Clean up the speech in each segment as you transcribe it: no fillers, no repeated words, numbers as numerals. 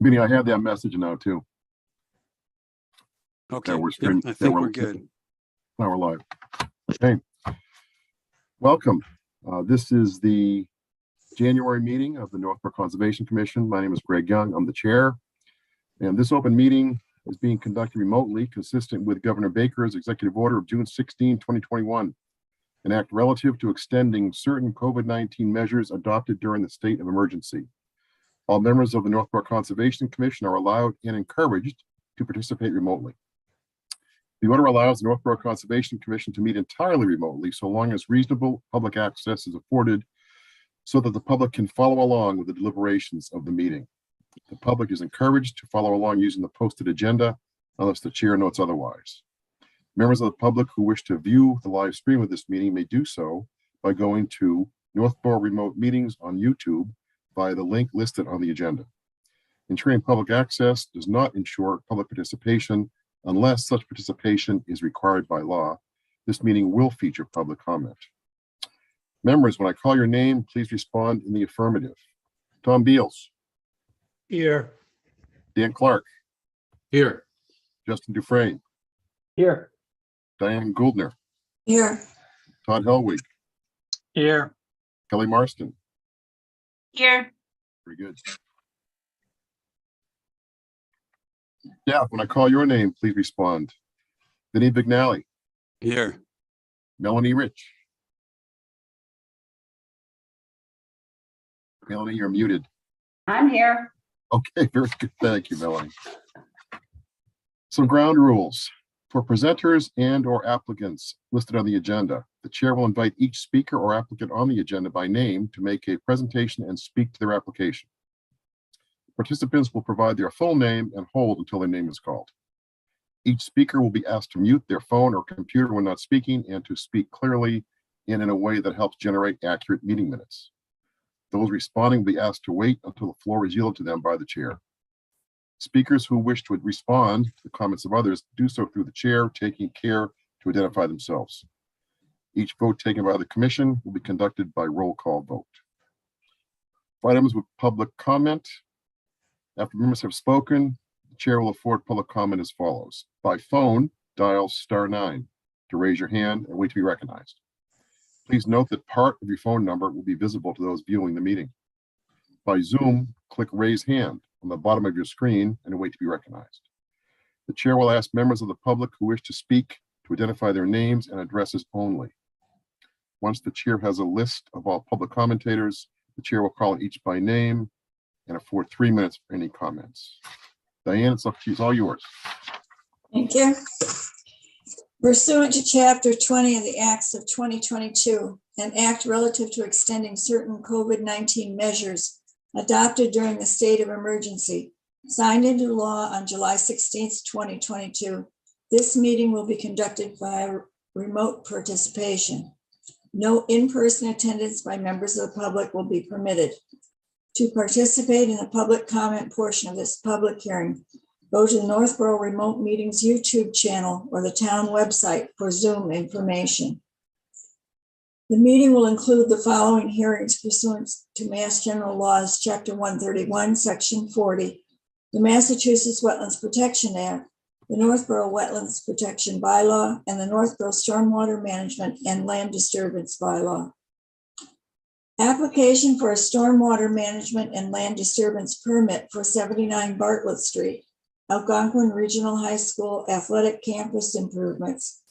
Vinny, I have that message now too. Okay, we're yep, streaming- I that think we're- we're good. Now we're live. Okay. Welcome. This is the January meeting of the Northborough Conservation Commission. My name is Greg Young. I'm the chair. And this open meeting is being conducted remotely, consistent with Governor Baker's executive order of June 16, 2021, an act relative to extending certain COVID-19 measures adopted during the state of emergency. All members of the Northborough Conservation Commission are allowed and encouraged to participate remotely. The order allows the Northborough Conservation Commission to meet entirely remotely so long as reasonable public access is afforded so that the public can follow along with the deliberations of the meeting. The public is encouraged to follow along using the posted agenda unless the chair notes otherwise. Members of the public who wish to view the live stream of this meeting may do so by going to Northborough Remote Meetings on YouTube via the link listed on the agenda. Ensuring public access does not ensure public participation unless such participation is required by law. This meeting will feature public comment. Members, when I call your name, please respond in the affirmative. Tom Beals. Here. Dan Clark. Here. Justin Dufresne. Here. Diane Gouldner. Here. Todd Helwig. Here. Kelly Marston. Here. Very good. Yeah, when I call your name, please respond. Vinny Vignali. Here, Melanie Rich. Melanie, you're muted. I'm here. Okay, very good. Thank you, Melanie. Some ground rules. For presenters and or applicants listed on the agenda, the chair will invite each speaker or applicant on the agenda by name to make a presentation and speak to their application. Participants will provide their full name and hold until their name is called. Each speaker will be asked to mute their phone or computer when not speaking and to speak clearly and in a way that helps generate accurate meeting minutes. Those responding will be asked to wait until the floor is yielded to them by the chair. Speakers who wish to respond to the comments of others do so through the chair, taking care to identify themselves. Each vote taken by the commission will be conducted by roll call vote. For items with public comment, after members have spoken, the chair will afford public comment as follows. By phone, dial *9 to raise your hand and wait to be recognized. Please note that part of your phone number will be visible to those viewing the meeting. By Zoom, click raise hand on the bottom of your screen and wait to be recognized. The chair will ask members of the public who wish to speak to identify their names and addresses only. Once the chair has a list of all public commentators, the chair will call each by name and afford 3 minutes for any comments. Diane, it's up to you. It's all yours. Thank you. Pursuant to Chapter 20 of the Acts of 2022, an act relative to extending certain COVID-19 measures adopted during the state of emergency, signed into law on July 16th, 2022, this meeting will be conducted via remote participation. No in-person attendance by members of the public will be permitted. To participate in the public comment portion of this public hearing, go to the Northborough Remote Meetings YouTube channel or the town website for Zoom information. The meeting will include the following hearings pursuant to Mass General Laws, Chapter 131, Section 40, the Massachusetts Wetlands Protection Act, the Northborough Wetlands Protection Bylaw, and the Northborough Stormwater Management and Land Disturbance Bylaw. Application for a stormwater management and land disturbance permit for 79 Bartlett Street, Algonquin Regional High School Athletic Campus Improvements,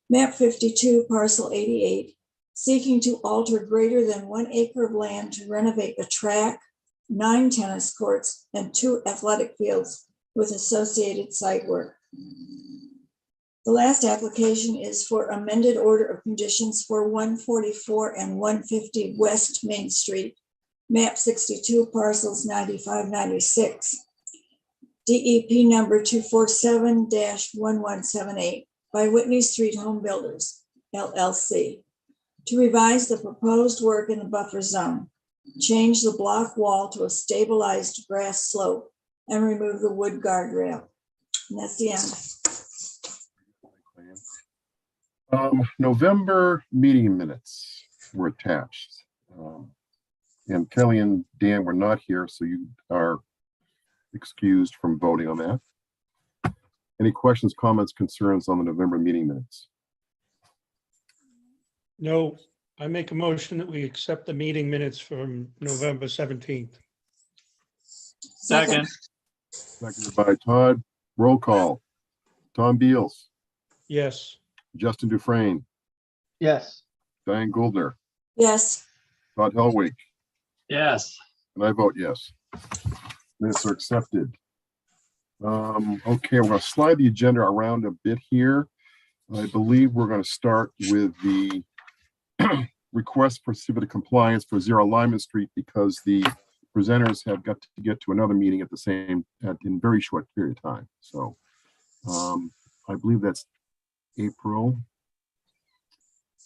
map 52, parcel 88, seeking to alter greater than 1 acre of land to renovate a track, 9 tennis courts, and 2 athletic fields with associated site work. The last application is for amended order of conditions for 144 and 150 West Main Street, map 62, parcels 95-96, DEP number 247-1178 by Whitney Street Home Builders, LLC, to revise the proposed work in the buffer zone, change the block wall to a stabilized grass slope, and remove the wood guardrail. And that's the end. November meeting minutes were attached. And Kelly and Dan were not here, so you are excused from voting on that. Any questions, comments, concerns on the November meeting minutes? No, I make a motion that we accept the meeting minutes from November 17th. Second. Seconded by Todd. Roll call. Tom Beals, Yes. Justin Dufresne, Yes. Diane Goldner, Yes. Todd Helwig, Yes. and I vote yes. Minutes are accepted. Okay, we're going to slide the agenda around a bit here. I believe we're going to start with the request for certificate of compliance for 0 Lyman Street because the presenters have got to get to another meeting at the same in very short period of time. So I believe that's April. I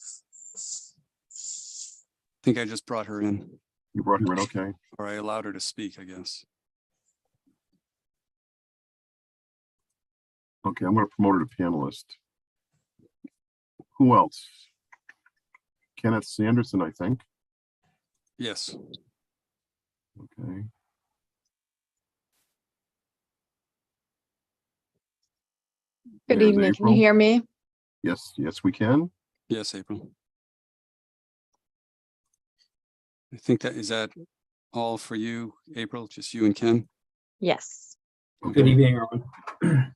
think I just brought her in, You brought her in, okay. or I allowed her to speak, I guess. Okay, I'm going to promote her to panelist. Who else? Kenneth Sanderson, I think. Yes. Okay. Good There's evening. Can April. you hear me? Yes, yes, we can. Yes, April. I think is that all for you, April? Just you and Ken? Yes. Okay. Good evening, everyone.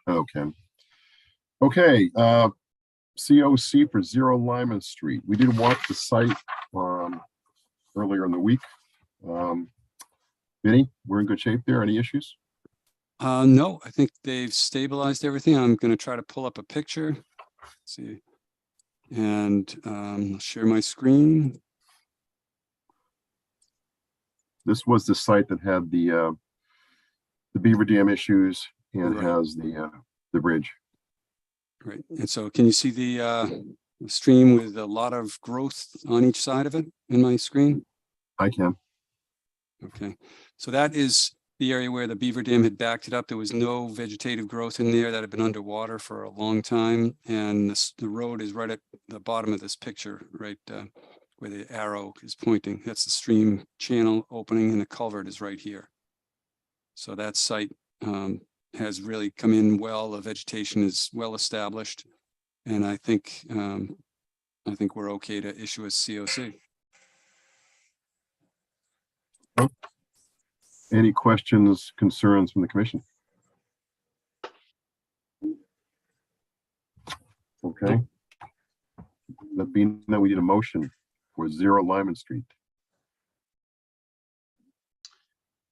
Okay. Okay, COC for 0 Lyman Street. We did walk the site earlier in the week. Vinny, we're in good shape there. Any issues? No, I think they've stabilized everything. I'm going to try to pull up a picture. Let's see, and share my screen. This was the site that had the Beaver Dam issues and Right. has the bridge. Right, and so can you see the stream with a lot of growth on each side of it in my screen? I can. Okay, so that is the area where the Beaver Dam had backed it up. There was no vegetative growth in there that had been underwater for a long time. And the road is right at the bottom of this picture, right where the arrow is pointing. That's the stream channel opening and the culvert is right here. So that site has really come in well. The vegetation is well established. And I think we're okay to issue a COC. Any questions, concerns from the commission? Okay. That being that we need a motion for 0 Lyman Street.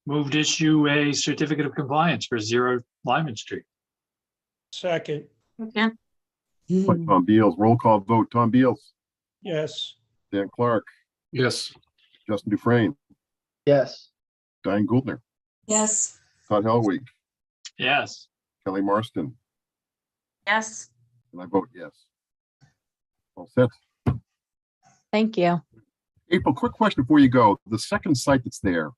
Moved issue a certificate of compliance for 0 Lyman Street. Second. Okay. By Tom Beals, roll call vote. Tom Beals, Yes. Dan Clark, Yes. Justin Dufresne, Yes. Diane Goldner, Yes. Todd Helwig, Yes. Kelly Marston, Yes. and I vote yes. All set. Thank you. April, quick question before you go. The second site that's there,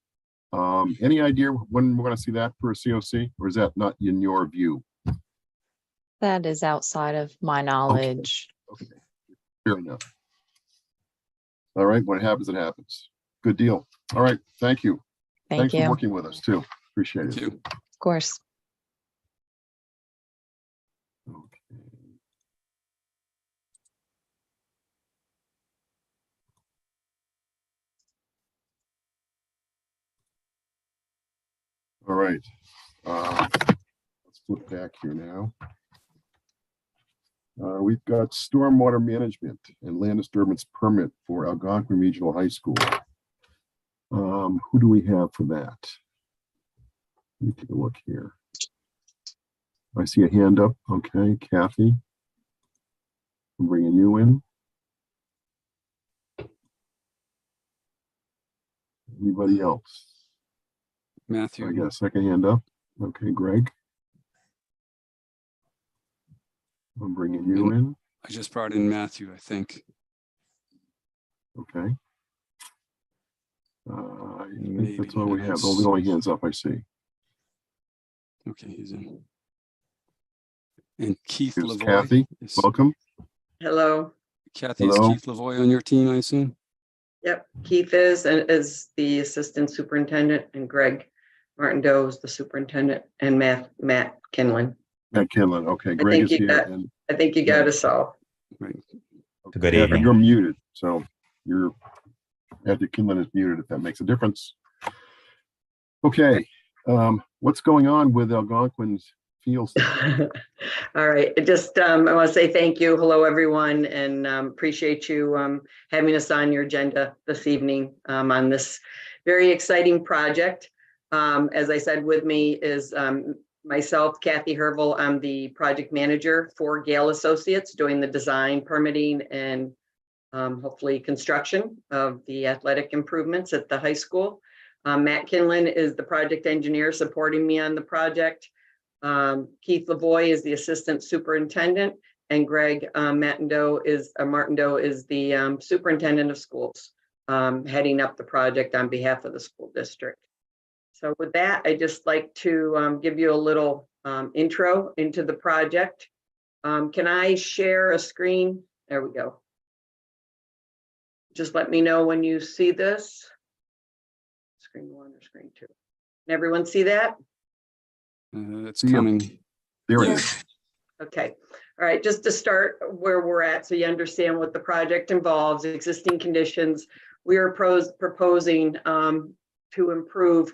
any idea when we're going to see that for a COC, or is that not in your view? That is outside of my knowledge. Okay, fair enough. All right, when it happens, it happens. Good deal. All right, thank you. Thank Thanks you. for working with us too. Appreciate Thank it. you. Of course. Okay. All right. Let's flip back here now. We've got stormwater management and land disturbance permit for Algonquin Regional High School. Who do we have for that? Let me take a look here. I see a hand up. Okay, Kathy. I'm bringing you in. Anybody else? Matthew. I got a second hand up. Okay, Greg. I'm bringing you in. I just brought in Matthew, I think. Okay. I think Maybe. that's all we have. Those are the only hands up I see. Okay, he's in. And Keith Here's Lavoy. Kathy. Welcome. Hello. Kathy, is Hello. Keith Lavoy on your team, I assume? Yep, Keith is the assistant superintendent, and Greg Martin Doe is the superintendent, and Matt Kinlan. Matt Kinlan, okay, Greg think is you here. got- And I think you got us all. Right. Good Kathy, evening. you're muted, so Kathy Kinlan is muted, if that makes a difference. Okay, what's going on with Algonquin's fields? All right, I want to say thank you. Hello, everyone, and appreciate you having us on your agenda this evening on this very exciting project. As I said, with me is myself, Kathy Hervel. I'm the project manager for Gale Associates, doing the design, permitting, and hopefully construction of the athletic improvements at the high school. Matt Kinlan is the project engineer supporting me on the project. Keith Lavoy is the assistant superintendent, and Greg Martin Doe is the superintendent of schools, heading up the project on behalf of the school district. So with that, I'd just like to give you a little intro into the project. Can I share a screen? There we go. Just let me know when you see this. Screen 1 or screen 2. Can everyone see that? It's Yeah. coming. There it Yeah. is. Okay, all right, just to start where we're at, so you understand what the project involves, existing conditions. We are proposing to improve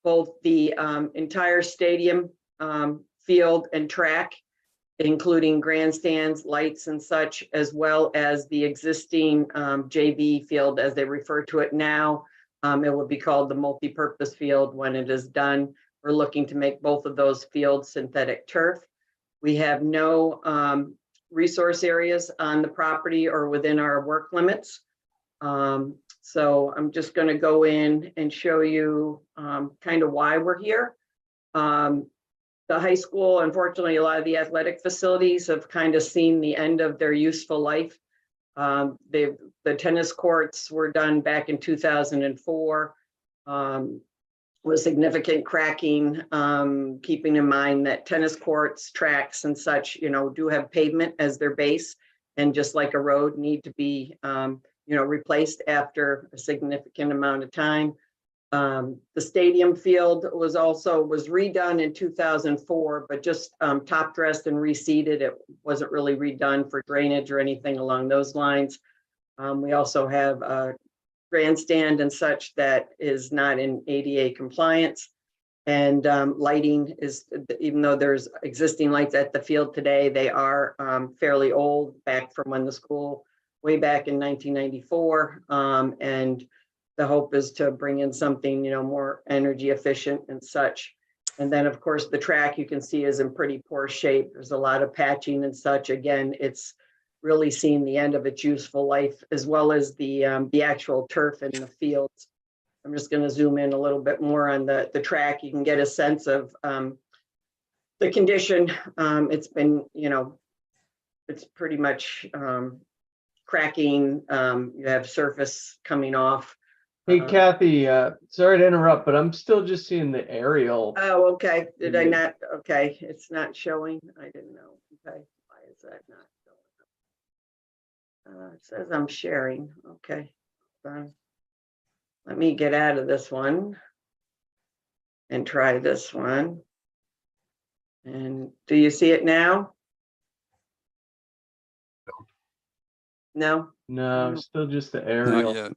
both the entire stadium field and track, including grandstands, lights and such, as well as the existing JV field, as they refer to it now. It will be called the multi-purpose field when it is done. We're looking to make both of those fields synthetic turf. We have no resource areas on the property or within our work limits. So I'm just going to go in and show you kind of why we're here. The high school, unfortunately, a lot of the athletic facilities have kind of seen the end of their useful life. The tennis courts were done back in 2004. With significant cracking, keeping in mind that tennis courts, tracks and such, do have pavement as their base, and just like a road need to be, replaced after a significant amount of time. The stadium field was redone in 2004, but just top dressed and reseeded. It wasn't really redone for drainage or anything along those lines. We also have a grandstand and such that is not in ADA compliance. And lighting is, even though there's existing lights at the field today, they are fairly old, back from when the school, way back in 1994. And the hope is to bring in something, more energy efficient and such. And then, of course, the track you can see is in pretty poor shape. There's a lot of patching and such. Again, it's really seen the end of its useful life, as well as the actual turf in the fields. I'm just going to zoom in a little bit more on the track. You can get a sense of the condition. It's been, it's pretty much cracking. You have surface coming off. Hey Kathy, sorry to interrupt, but I'm still just seeing the aerial. Oh, okay. Did I Yeah. not? Okay, it's not showing. I didn't know. Okay, why is that not showing? It says I'm sharing. Okay. Let me get out of this one and try this one. And do you see it now? No? No, still just the Not aerial. yet.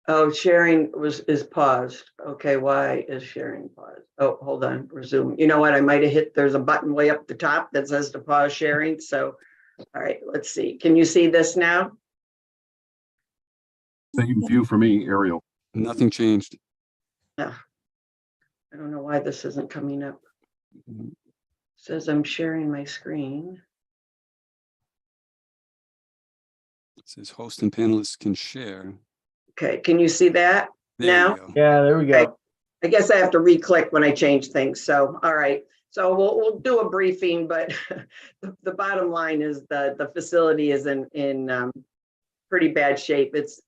Oh, sharing is paused. Okay, why is sharing paused? Oh, hold on, resume. You know what? I might have hit, there's a button way up the top that says to pause sharing. So, all right, let's see. Can you see this now? Same view for me, Ariel. Nothing changed. I don't know why this isn't coming up. Mhm. Says I'm sharing my screen. It says host and panelists can share. Okay, can you see that? There Now? you go. Yeah, there we go. Okay. I guess I have to re-click when I change things. So, all right. So we'll do a briefing, but the bottom line is the facility is in pretty bad shape. It's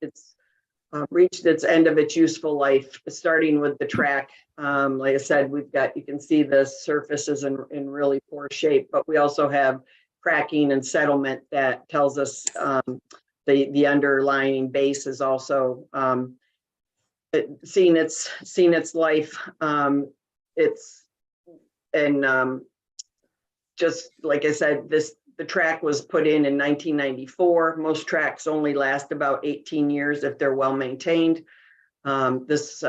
reached its end of its useful life, starting with the track. Like I said, you can see the surface is in really poor shape, but we also have cracking and settlement that tells us the underlying base is also seen its life. just like I said, the track was put in 1994. Most tracks only last about 18 years if they're well maintained. This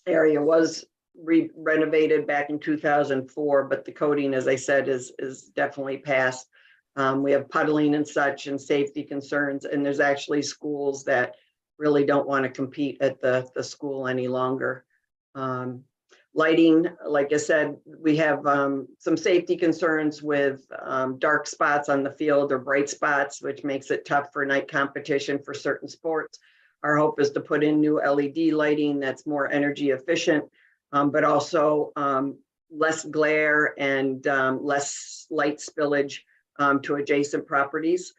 area was renovated back in 2004, but the coating, as I said, is definitely past. We have puddling and such and safety concerns, and there's actually schools that really don't want to compete at the school any longer. Lighting, like I said, we have some safety concerns with dark spots on the field or bright spots, which makes it tough for night competition for certain sports. Our hope is to put in new LED lighting that's more energy efficient, but also less glare and less light spillage to adjacent properties.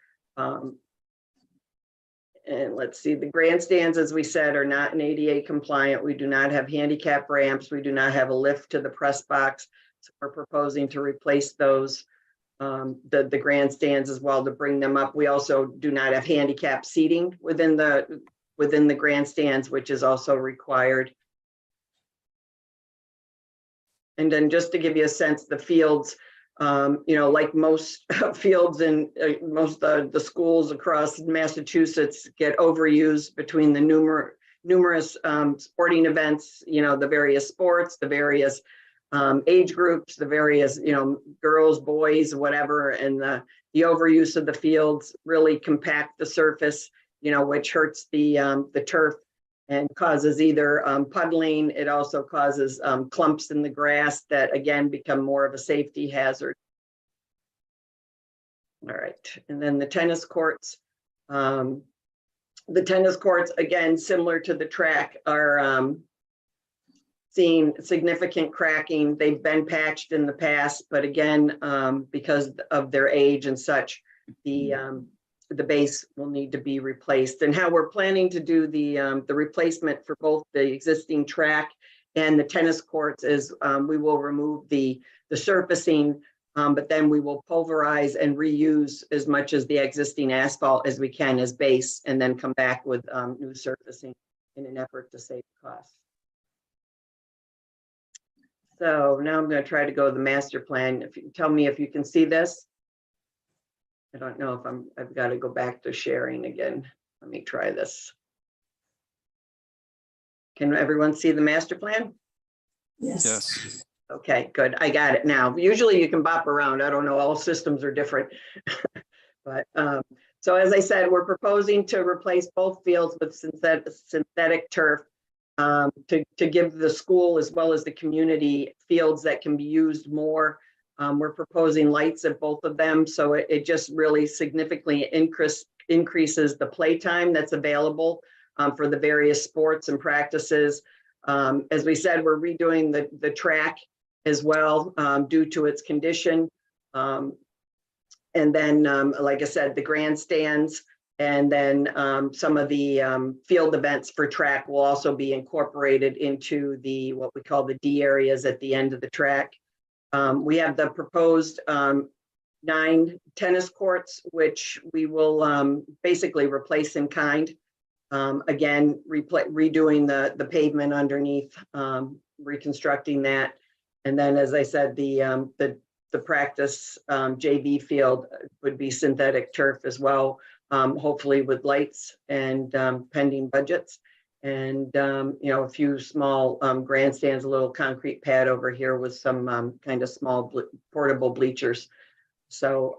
And let's see, the grandstands, as we said, are not an ADA compliant. We do not have handicap ramps. We do not have a lift to the press box. So we're proposing to replace those, the grandstands as well, to bring them up. We also do not have handicap seating within the grandstands, which is also required. And then just to give you a sense, the fields, like most fields in most of the schools across Massachusetts get overused between the numerous sporting events, the various sports, the various age groups, the various, girls, boys, whatever, and the overuse of the fields really compact the surface, which hurts the turf and causes either puddling. It also causes clumps in the grass that again become more of a safety hazard. All right, and then the tennis courts. The tennis courts, again, similar to the track, are seeing significant cracking. They've been patched in the past, but again, because of their age and such, the base will need to be replaced. And how we're planning to do the replacement for both the existing track and the tennis courts is we will remove the surfacing, but then we will pulverize and reuse as much as the existing asphalt as we can as base, and then come back with new surfacing in an effort to save costs. So now I'm going to try to go to the master plan. If you tell me if you can see this. I don't know if I've got to go back to sharing again. Let me try this. Can everyone see the master plan? Yes. Yes. Okay, good. I got it now. Usually you can bop around. I don't know, all systems are different. But so as I said, we're proposing to replace both fields with synthetic turf to give the school as well as the community fields that can be used more. We're proposing lights at both of them, so it just really significantly increases the playtime that's available for the various sports and practices. As we said, we're redoing the track as well due to its condition. And then, like I said, the grandstands, and then some of the field events for track will also be incorporated into what we call the D areas at the end of the track. We have the proposed 9 tennis courts, which we will basically replace in kind. Again, redoing the pavement underneath, reconstructing that. And then, as I said, the practice JV field would be synthetic turf as well, hopefully with lights and pending budgets. And, a few small grandstands, a little concrete pad over here with some kind of small portable bleachers. So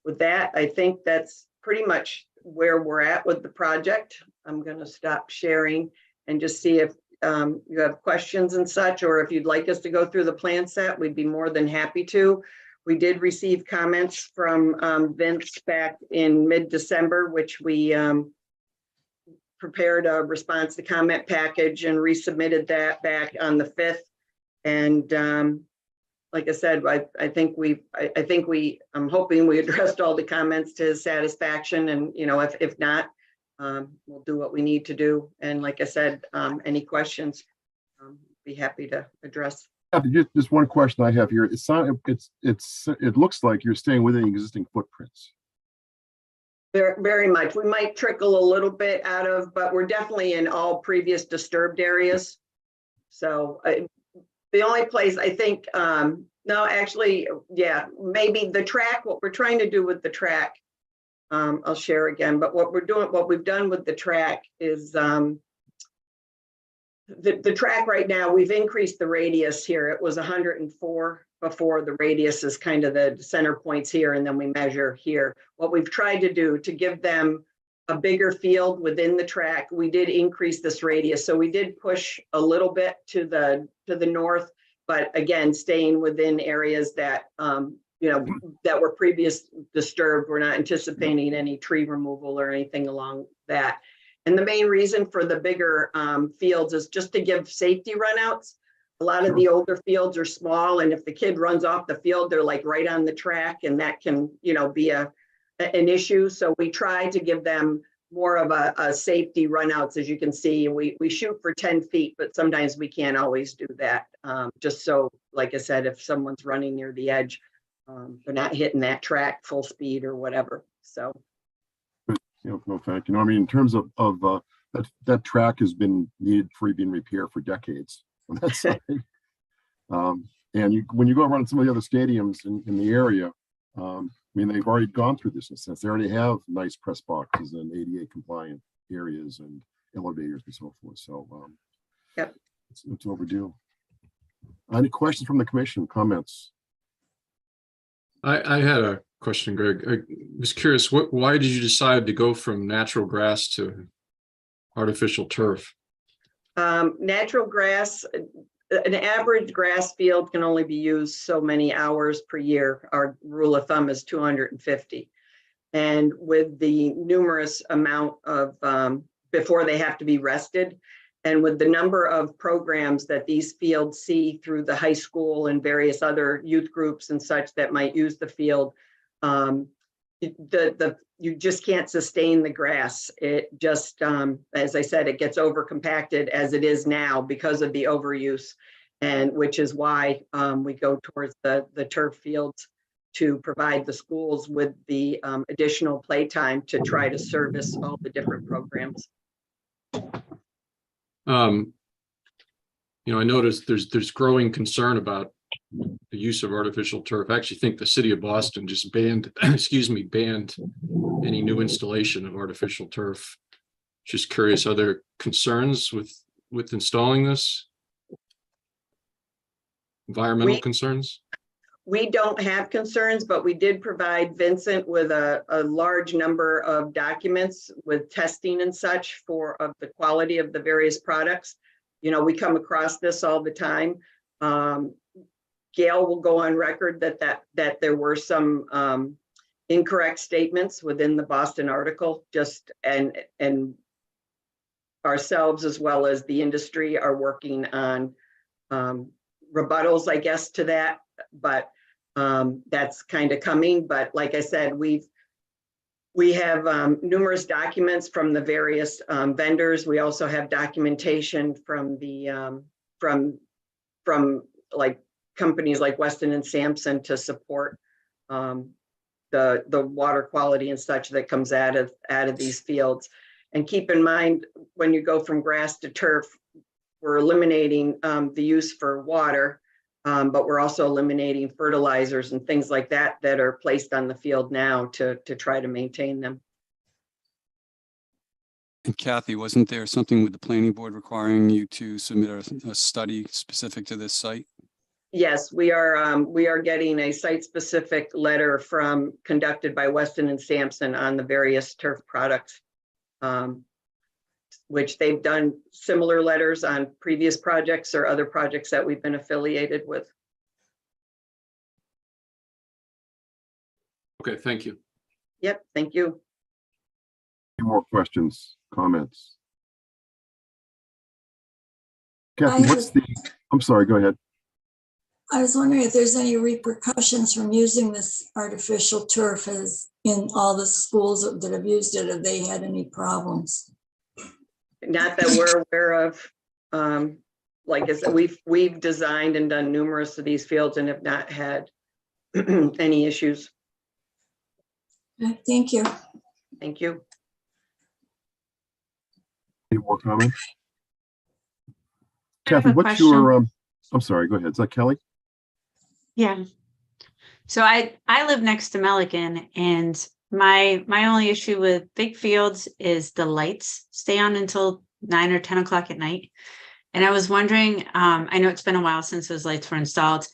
with that, I think that's pretty much where we're at with the project. I'm going to stop sharing and just see if you have questions and such, or if you'd like us to go through the plan set, we'd be more than happy to. We did receive comments from Vince back in mid-December, which we prepared a response to comment package and resubmitted that back on the 5th. And like I said, I'm hoping we addressed all the comments to his satisfaction. And if not, we'll do what we need to do. And like I said, any questions, be happy to address. Just one question I have here. It looks like you're staying within existing footprints. Very much. We might trickle a little bit out of, but we're definitely in all previous disturbed areas. So the only place I think, no, actually, yeah, maybe the track, what we're trying to do with the track, I'll share again, but what we've done with the track is, the track right now, we've increased the radius here. It was 104 before. The radius is kind of the center points here, and then we measure here. What we've tried to do to give them a bigger field within the track, we did increase this radius. So we did push a little bit to the north, but again, staying within areas that, that were previous disturbed. We're not anticipating any tree removal or anything along that. And the main reason for the bigger fields is just to give safety runouts. A lot of the older fields are small, and if the kid runs off the field, they're like right on the track, and that can, be an issue. So we try to give them more of a safety runouts. As you can see, we shoot for 10 feet, but sometimes we can't always do that. Just so, like I said, if someone's running near the edge, they're not hitting that track full speed or whatever. So. No, thank you. No, I mean, in terms of that track has been needed for being repaired for decades. On that side. And when you go around some of the other stadiums in the area, I mean, they've already gone through this in a sense. They already have nice press boxes and ADA compliant areas and elevators and so forth. So yep, it's overdue. Any questions from the commission? Comments? I had a question, Greg. I was curious, why did you decide to go from natural grass to artificial turf? Natural grass, an average grass field can only be used so many hours per year. Our rule of thumb is 250. And with the numerous amount of, before they have to be rested, and with the number of programs that these fields see through the high school and various other youth groups and such that might use the field, you just can't sustain the grass. It just, as I said, it gets over compacted as it is now because of the overuse, and which is why we go towards the turf fields to provide the schools with the additional playtime to try to service all the different programs. I noticed there's growing concern about the use of artificial turf. I actually think the city of Boston just banned, banned any new installation of artificial turf. Just curious, are there concerns with installing this? Environmental concerns? We don't have concerns, but we did provide Vincent with a large number of documents with testing and such of the quality of the various products. We come across this all the time. Gail will go on record that there were some incorrect statements within the Boston article, and ourselves as well as the industry are working on rebuttals, I guess, to that, but that's kind of coming. But like I said, we have numerous documents from the various vendors. We also have documentation from the from like companies like Weston and Sampson to support the water quality and such that comes out of these fields. And keep in mind, when you go from grass to turf, we're eliminating the use for water, but we're also eliminating fertilizers and things like that that are placed on the field now to try to maintain them. And Kathy, wasn't there something with the planning board requiring you to submit a study specific to this site? Yes, we are getting a site-specific letter conducted by Weston and Sampson on the various turf products, which they've done similar letters on previous projects or other projects that we've been affiliated with. Okay, thank you. Yep, thank you. Any more questions, comments? Kathy, I'm sorry, go ahead. I was wondering if there's any repercussions from using this artificial turf as in all the schools that have used it. Have they had any problems? Not that we're aware of. Like I said, we've designed and done numerous of these fields and have not had any issues. Thank you. Thank you. Any more comments? I have Kathy, a what's question. I'm sorry, go ahead. Is that Kelly? Yeah. So I live next to Melican, and my only issue with big fields is the lights stay on until 9 or 10 o'clock at night. And I was wondering, I know it's been a while since those lights were installed.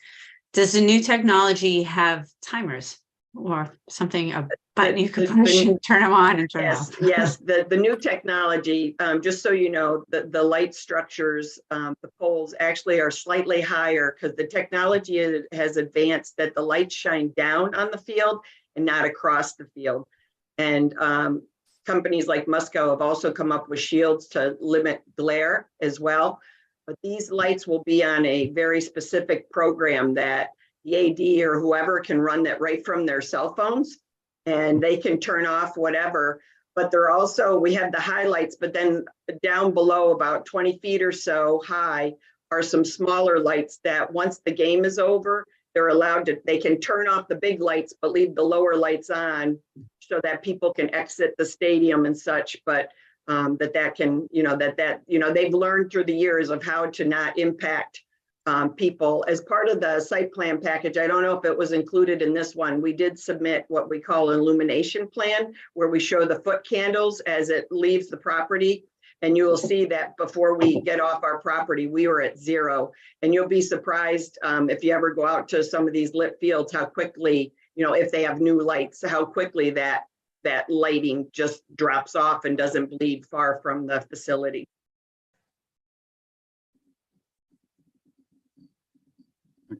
Does the new technology have timers or something, a button you could push and turn them on and turn them Yes, off? yes, the new technology, just so you know, the light structures, the poles actually are slightly higher because the technology has advanced that the lights shine down on the field and not across the field. And companies like Musco have also come up with shields to limit glare as well. But these lights will be on a very specific program that the AD or whoever can run that right from their cell phones, and they can turn off whatever. But they're also, we have the highlights, but then down below about 20 feet or so high are some smaller lights that once the game is over, they're allowed to, they can turn off the big lights, but leave the lower lights on so that people can exit the stadium and such. But that can, they've learned through the years of how to not impact people. As part of the site plan package, I don't know if it was included in this one, we did submit what we call an illumination plan, where we show the foot candles as it leaves the property. And you will see that before we get off our property, we were at 0. And you'll be surprised if you ever go out to some of these lit fields, how quickly, if they have new lights, how quickly that lighting just drops off and doesn't bleed far from the facility.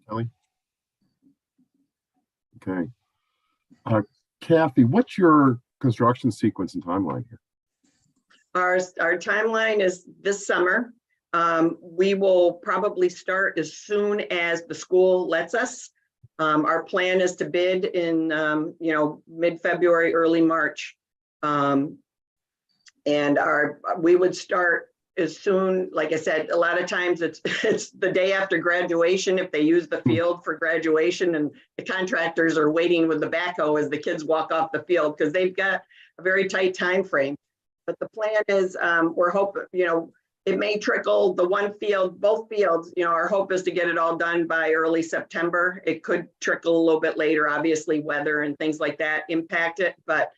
Kelly? Okay. Kathy, what's your construction sequence and timeline here? Our timeline is this summer. We will probably start as soon as the school lets us. Our plan is to bid in, mid-February, early March. And we would start as soon, like I said, a lot of times it's the day after graduation if they use the field for graduation, and the contractors are waiting with the backhoe as the kids walk off the field because they've got a very tight time frame. But the plan is we're hoping, it may trickle the one field, both fields, our hope is to get it all done by early September. It could trickle a little bit later, obviously weather and things like that impact it, but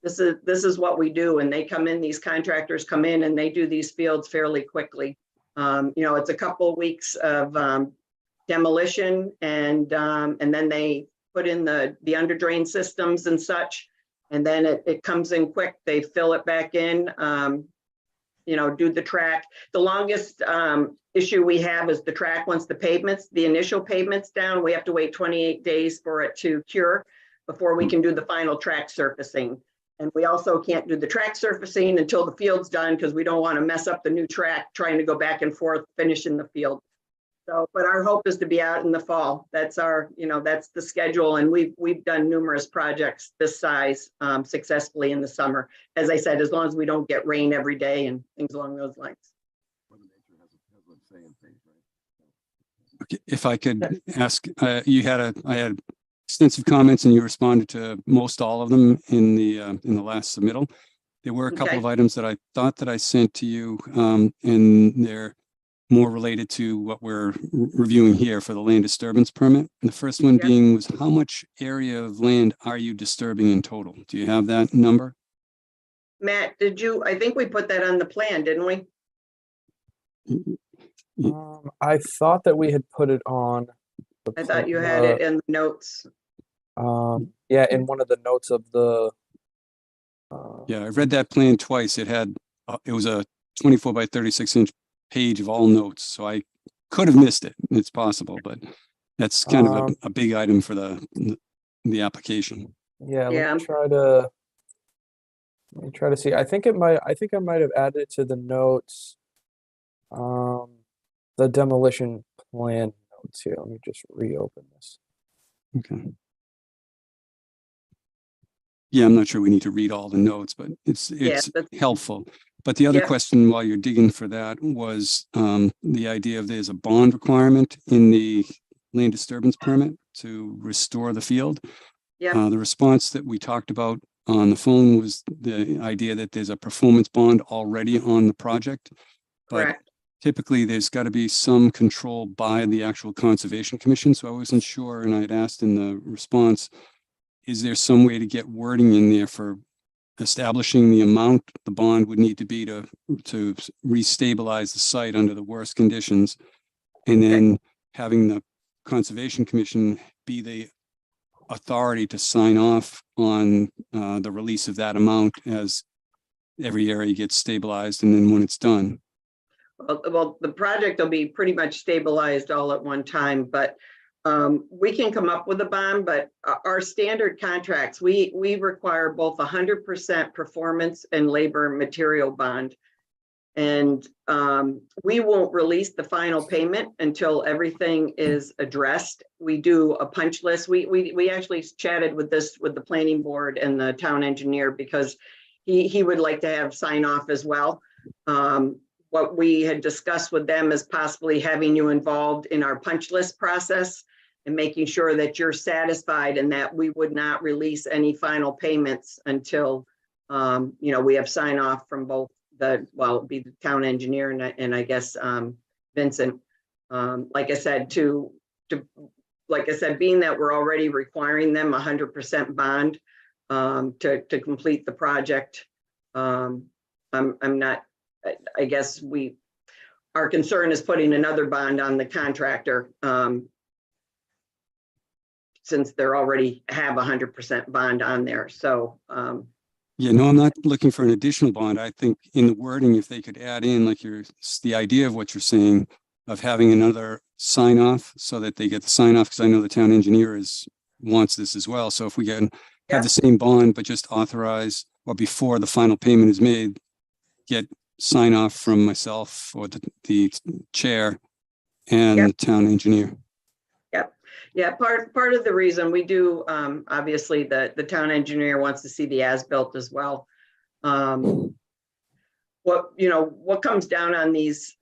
this is what we do. And they come in, these contractors come in and they do these fields fairly quickly. It's a couple of weeks of demolition and then they put in the under drain systems and such. And then it comes in quick, they fill it back in, do the track. The longest issue we have is the track. Once the initial pavement's down, we have to wait 28 days for it to cure before we can do the final track surfacing. And we also can't do the track surfacing until the field's done because we don't want to mess up the new track trying to go back and forth, finishing the field. So, but our hope is to be out in the fall. That's our, that's the schedule. And we've done numerous projects this size successfully in the summer. As I said, as long as we don't get rain every day and things along those lines. Okay, if I could ask, I had extensive comments and you responded to most all of them in the last submittal. There were a couple of items that I thought that I sent to you and they're more related to what we're reviewing here for the land disturbance permit. And the first one being was how much area of land are you disturbing in total? Do you have that number? Matt, I think we put that on the plan, didn't we? I thought that we had put it on. I thought you had it in the notes. Yeah, in one of the notes of the. Yeah, I read that plan twice. It was a 24 by 36 inch page of all notes, so I could have missed it. It's possible, but that's kind of a big item for the application. Yeah, let me try to see. I think I might have added it to the notes. The demolition plan notes here. Let me just reopen this. Okay. Yeah, I'm not sure we need to read all the notes, but it's helpful. But the other question while you're digging for that was the idea of there's a bond requirement in the land disturbance permit to restore the field. Yeah. The response that we talked about on the phone was the idea that there's a performance bond already on the project. But correct. typically there's got to be some control by the actual Conservation Commission. So I wasn't sure, and I'd asked in the response, is there some way to get wording in there for establishing the amount the bond would need to be to restabilize the site under the worst conditions, and then having the Conservation Commission be the authority to sign off on the release of that amount as every area gets stabilized, and then when it's done. Well, the project will be pretty much stabilized all at one time, but we can come up with a bond, but our standard contracts, we require both 100% performance and labor and material bond. And we won't release the final payment until everything is addressed. We do a punch list. We actually chatted with the planning board and the town engineer because he would like to have sign off as well. What we had discussed with them is possibly having you involved in our punch list process and making sure that you're satisfied and that we would not release any final payments until we have sign off from both it'd be the town engineer and I guess Vincent. Like I said, being that we're already requiring them 100% bond to complete the project, I'm not. I guess our concern is putting another bond on the contractor since they're already have 100% bond on there. So. Yeah, no, I'm not looking for an additional bond. I think in the wording, if they could add in like the idea of what you're saying of having another sign off so that they get the sign off, because I know the town engineer wants this as well. So if we can have the same bond, but just authorize or before the final payment is made, get sign off from myself or the chair and the town engineer. Yeah, part of the reason we do, obviously the town engineer wants to see the as-built as well. What comes down on these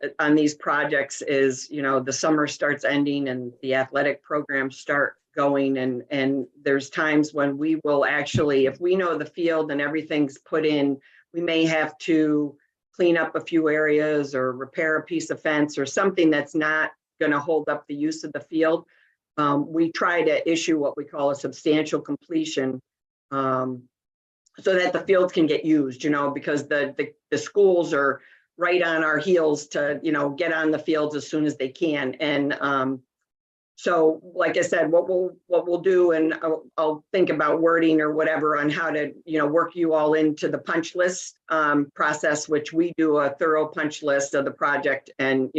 projects is, the summer starts ending and the athletic programs start going, and there's times when we will actually, if we know the field and everything's put in, we may have to clean up a few areas or repair a piece of fence or something that's not going to hold up the use of the field. We try to issue what we call a substantial completion so that the fields can get used, because the schools are right on our heels to, get on the fields as soon as they can. And so, like I said, what we'll do, and I'll think about wording or whatever on how to, work you all into the punch list process, which we do a thorough punch list of the project, and,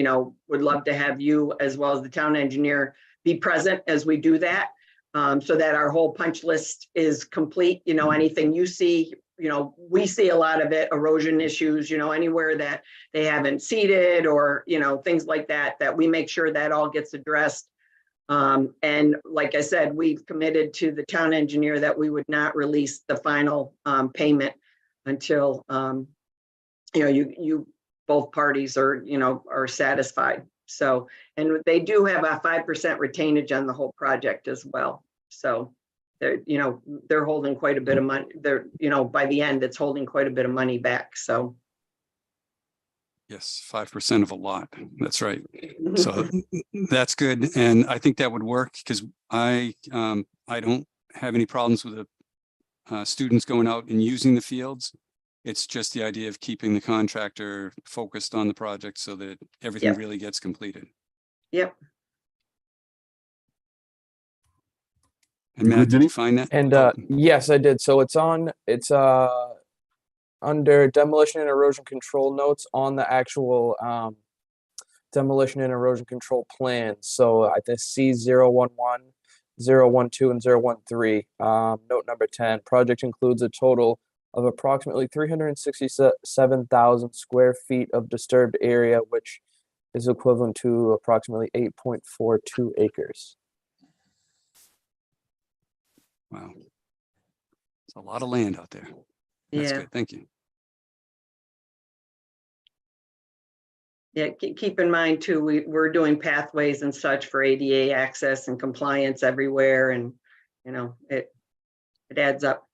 would love to have you as well as the town engineer be present as we do that, so that our whole punch list is complete. Anything you see, we see a lot of it, erosion issues, anywhere that they haven't seeded or, things like that, that we make sure that all gets addressed. And like I said, we've committed to the town engineer that we would not release the final payment until, you both parties are satisfied. So, and they do have a 5% retainage on the whole project as well. So they're holding quite a bit of money. By the end, it's holding quite a bit of money back. So. Yes, 5% of a lot. That's right. So that's good. And I think that would work because I don't have any problems with the students going out and using the fields. It's just the idea of keeping the contractor focused on the project so that everything really gets completed. Yep. And Matt, did you find that? And yes, I did. So it's under demolition and erosion control notes on the actual demolition and erosion control plan. So I think C011, 012, and 013. Note number 10, project includes a total of approximately 367,000 square feet of disturbed area, which is equivalent to approximately 8.42 acres. Wow. It's a lot of land out there. That's good. Thank you. Yeah, keep in mind too, we're doing pathways and such for ADA access and compliance everywhere, and it adds up.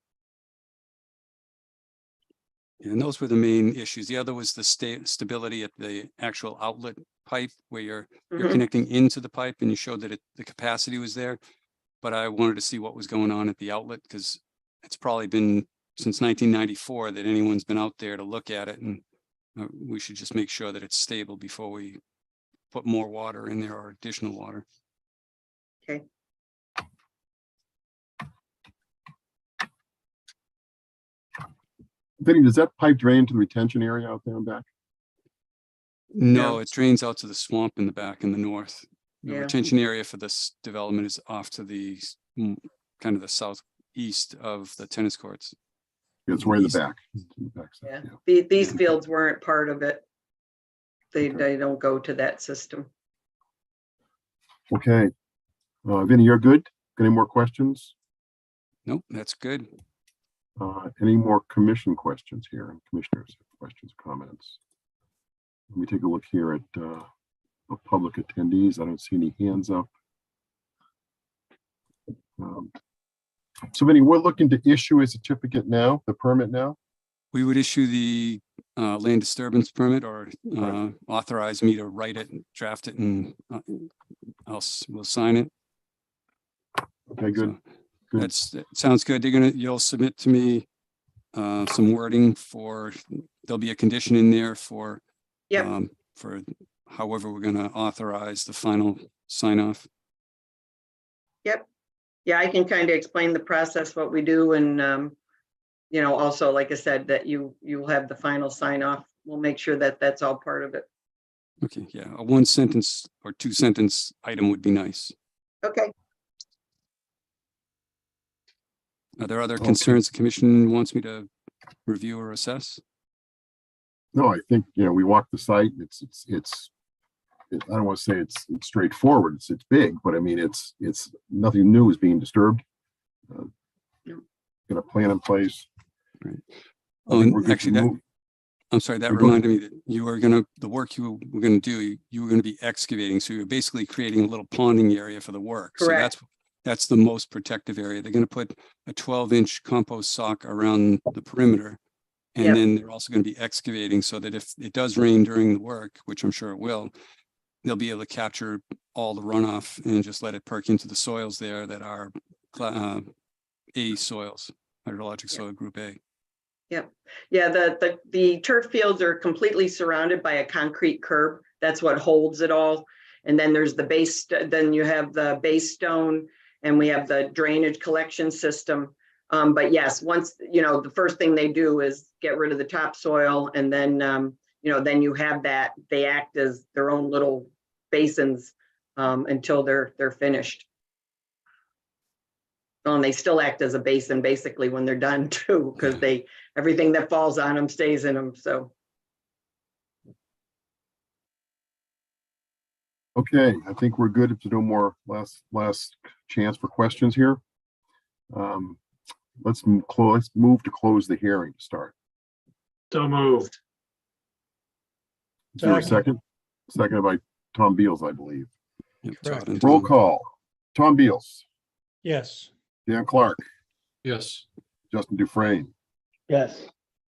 And those were the main issues. The other was the stability at the actual outlet pipe where you're Mhm. connecting into the pipe, and you showed that the capacity was there. But I wanted to see what was going on at the outlet because it's probably been since 1994 that anyone's been out there to look at it, and we should just make sure that it's stable before we put more water in there or additional water. Okay. Vinny, does that pipe drain into the retention area out there and back? No, No. it drains out to the swamp in the back in the north. The Yeah. retention area for this development is off to the kind of the southeast of the tennis courts. It's right in the East. back. Yeah. Yeah. These fields weren't part of it. They don't go to that system. Okay. Vinny, you're good? Got any more questions? Nope, that's good. Any more commission questions here? And commissioners, questions, comments? Let me take a look here at the public attendees. I don't see any hands up. So Vinny, we're looking to issue a certificate now, the permit now? We would issue the land disturbance permit or authorize me to write it and draft it, and we'll sign it. Okay, good. So Good. that sounds good. You'll submit to me some wording there'll be a condition in there for Yep. for however we're going to authorize the final sign off. Yep. Yeah, I can kind of explain the process, what we do, and also, like I said, that you'll have the final sign off. We'll make sure that that's all part of it. Okay, yeah, a 1 sentence or 2 sentence item would be nice. Okay. Are there other Okay. concerns the commission wants me to review or assess? No, I think, we walked the site. I don't want to say it's straightforward. It's big, but I mean, it's nothing new is being disturbed. Got a plan in place. Right. I Oh, think we're and good to actually, move. I'm sorry, that Go ahead. reminded me that the work you were going to do, you were going to be excavating. So you're basically creating a little ponding area for the work. Correct. So that's the most protective area. They're going to put a 12-inch compost sock around the perimeter. And Yep. then they're also going to be excavating so that if it does rain during the work, which I'm sure it will, they'll be able to capture all the runoff and just let it perk into the soils there that are A soils, hydrologic soil group A. Yeah, the turf fields are completely surrounded by a concrete curb. That's what holds it all. And then there's the base, then you have the base stone, and we have the drainage collection system. But yes, once, the first thing they do is get rid of the topsoil, and then, then you have that, they act as their own little basins until they're finished. And they still act as a basin basically when they're done too, because everything that falls on them stays in them. So. Okay, I think we're good. If there's no more last chance for questions here. Let's move to close the hearing to start. So moved. Is there a Second. second? Seconded by Tom Beals, I believe. Yep, Correct. Todd and Roll Tom. call. Tom Beals, Yes. Dan Clark, Yes. Justin Dufresne, Yes.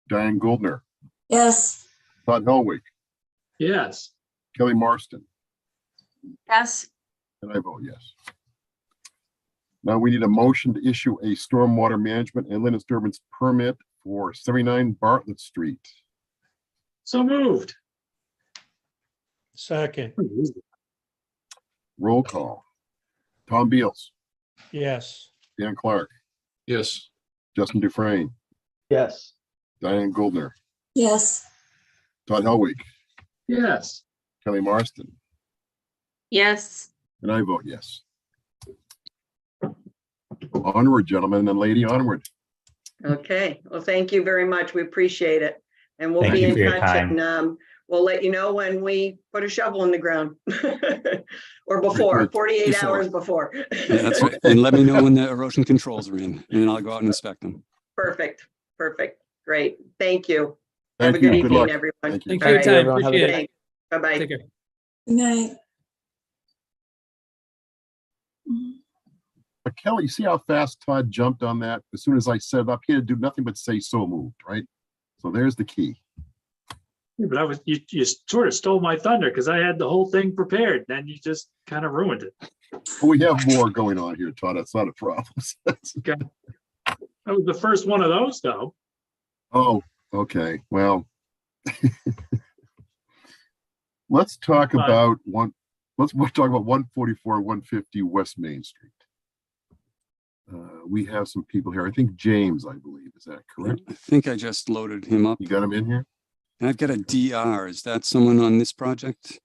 Diane Goldner, Yes, Todd Helwig, Yes. Kelly Marston, Yes. and I vote yes. Now we need a motion to issue a stormwater management and land disturbance permit for 79 Bartlett Street. So moved. Second. Roll call. Tom Beals, Yes. Dan Clark, Yes. Justin Dufresne, Yes. Diane Goldner, yes, Todd Helwig, Yes. Kelly Marston, Yes. and I vote yes. Onward, gentlemen and lady, onward. Okay, well, thank you very much. We appreciate it. And we'll Thank be you in for your touch, time. and we'll let you know when we put a shovel in the ground. Or before, 48 Before. hours before. Yeah, that's right. And let me know when the erosion controls are in, and I'll go out and inspect them. Perfect, great. Thank you. Thank Have a you. good Good luck. evening, everyone. Thank you. Thanks All for your right. time. everyone. Have a Appreciate good it. Thanks. Bye-bye. Take care. good night. But Kelly, you see how fast Todd jumped on that? As soon as I set it up, he had to do nothing but say so moved, right? So there's the key. Yeah, but you sort of stole my thunder because I had the whole thing prepared. Then you just kind of ruined it. But we have more going on here, Todd. That's not a problem. That was the first one of those, though. Oh, okay. Well, let's talk Fine. about let's talk about 144, 150 West Main Street. We have some people here. I think James, I believe, is that correct? I think I just loaded him up. You got him in here? And I've got a DR. Is that someone on this project?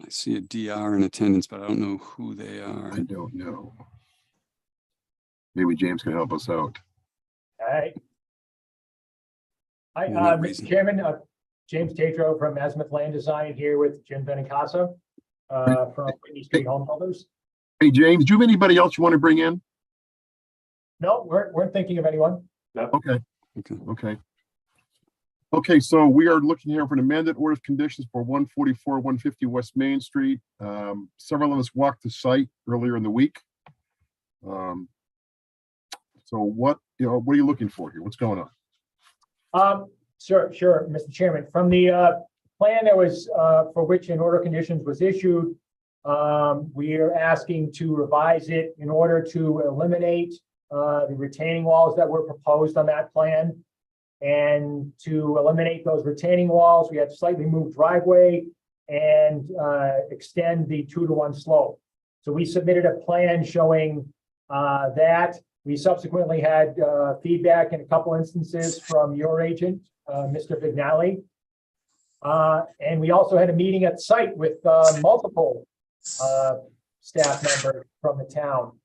I see a DR in attendance, but I don't know who they are. I don't know. Maybe James can help us out. Hi. Hi, For no Mr. reason. Chairman, James Tatro from Azimuth Land Design here with Jim Benincasa from Whitney Street Home Builders. Hey, James, do you have anybody else you want to bring in? No, we're thinking of anyone. Okay, Okay. okay. Okay, so we are looking here for an amended order of conditions for 144, 150 West Main Street. Several of us walked the site earlier in the week. So what are you looking for here? What's going on? Sure, Mr. Chairman. From the plan that was for which an order of conditions was issued, we are asking to revise it in order to eliminate the retaining walls that were proposed on that plan. And to eliminate those retaining walls, we had slightly moved driveway and extend the 2-to-1 slope. So we submitted a plan showing that. We subsequently had feedback in a couple instances from your agent, Mr. Vignali. And we also had a meeting at site with multiple staff members from the town.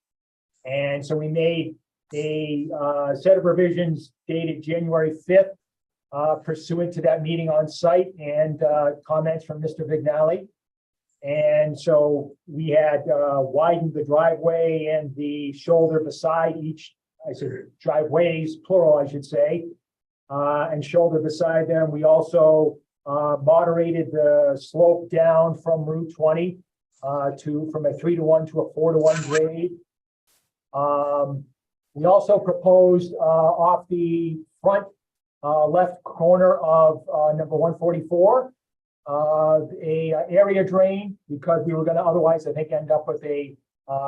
And so we made a set of revisions dated January 5th pursuant to that meeting on site and comments from Mr. Vignali. And so we had widened the driveway and the shoulder beside each, I said driveways, plural, I should say, and shoulder beside them. We also moderated the slope down from Route 20 from a 3-to-1 to a 4-to-1 grade. We also proposed off the front left corner of number 144, a area drain, because we were going to otherwise, I think, end up with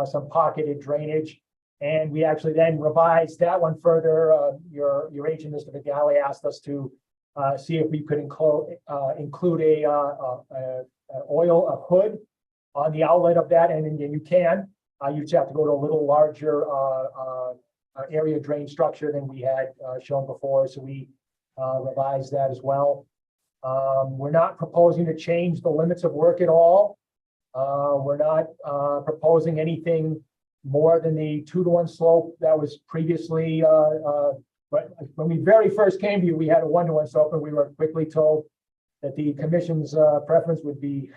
some pocketed drainage. And we actually then revised that one further. Your agent, Mr. Vignali, asked us to see if we could include a hood on the outlet of that, and you can. You just have to go to a little larger area drain structure than we had shown before, so we revised that as well. We're not proposing to change the limits of work at all. We're not proposing anything more than the 2-to-1 slope that was previously. But when we very first came to you, we had a 1-to-1 slope, and we were quickly told that the commission's preference would be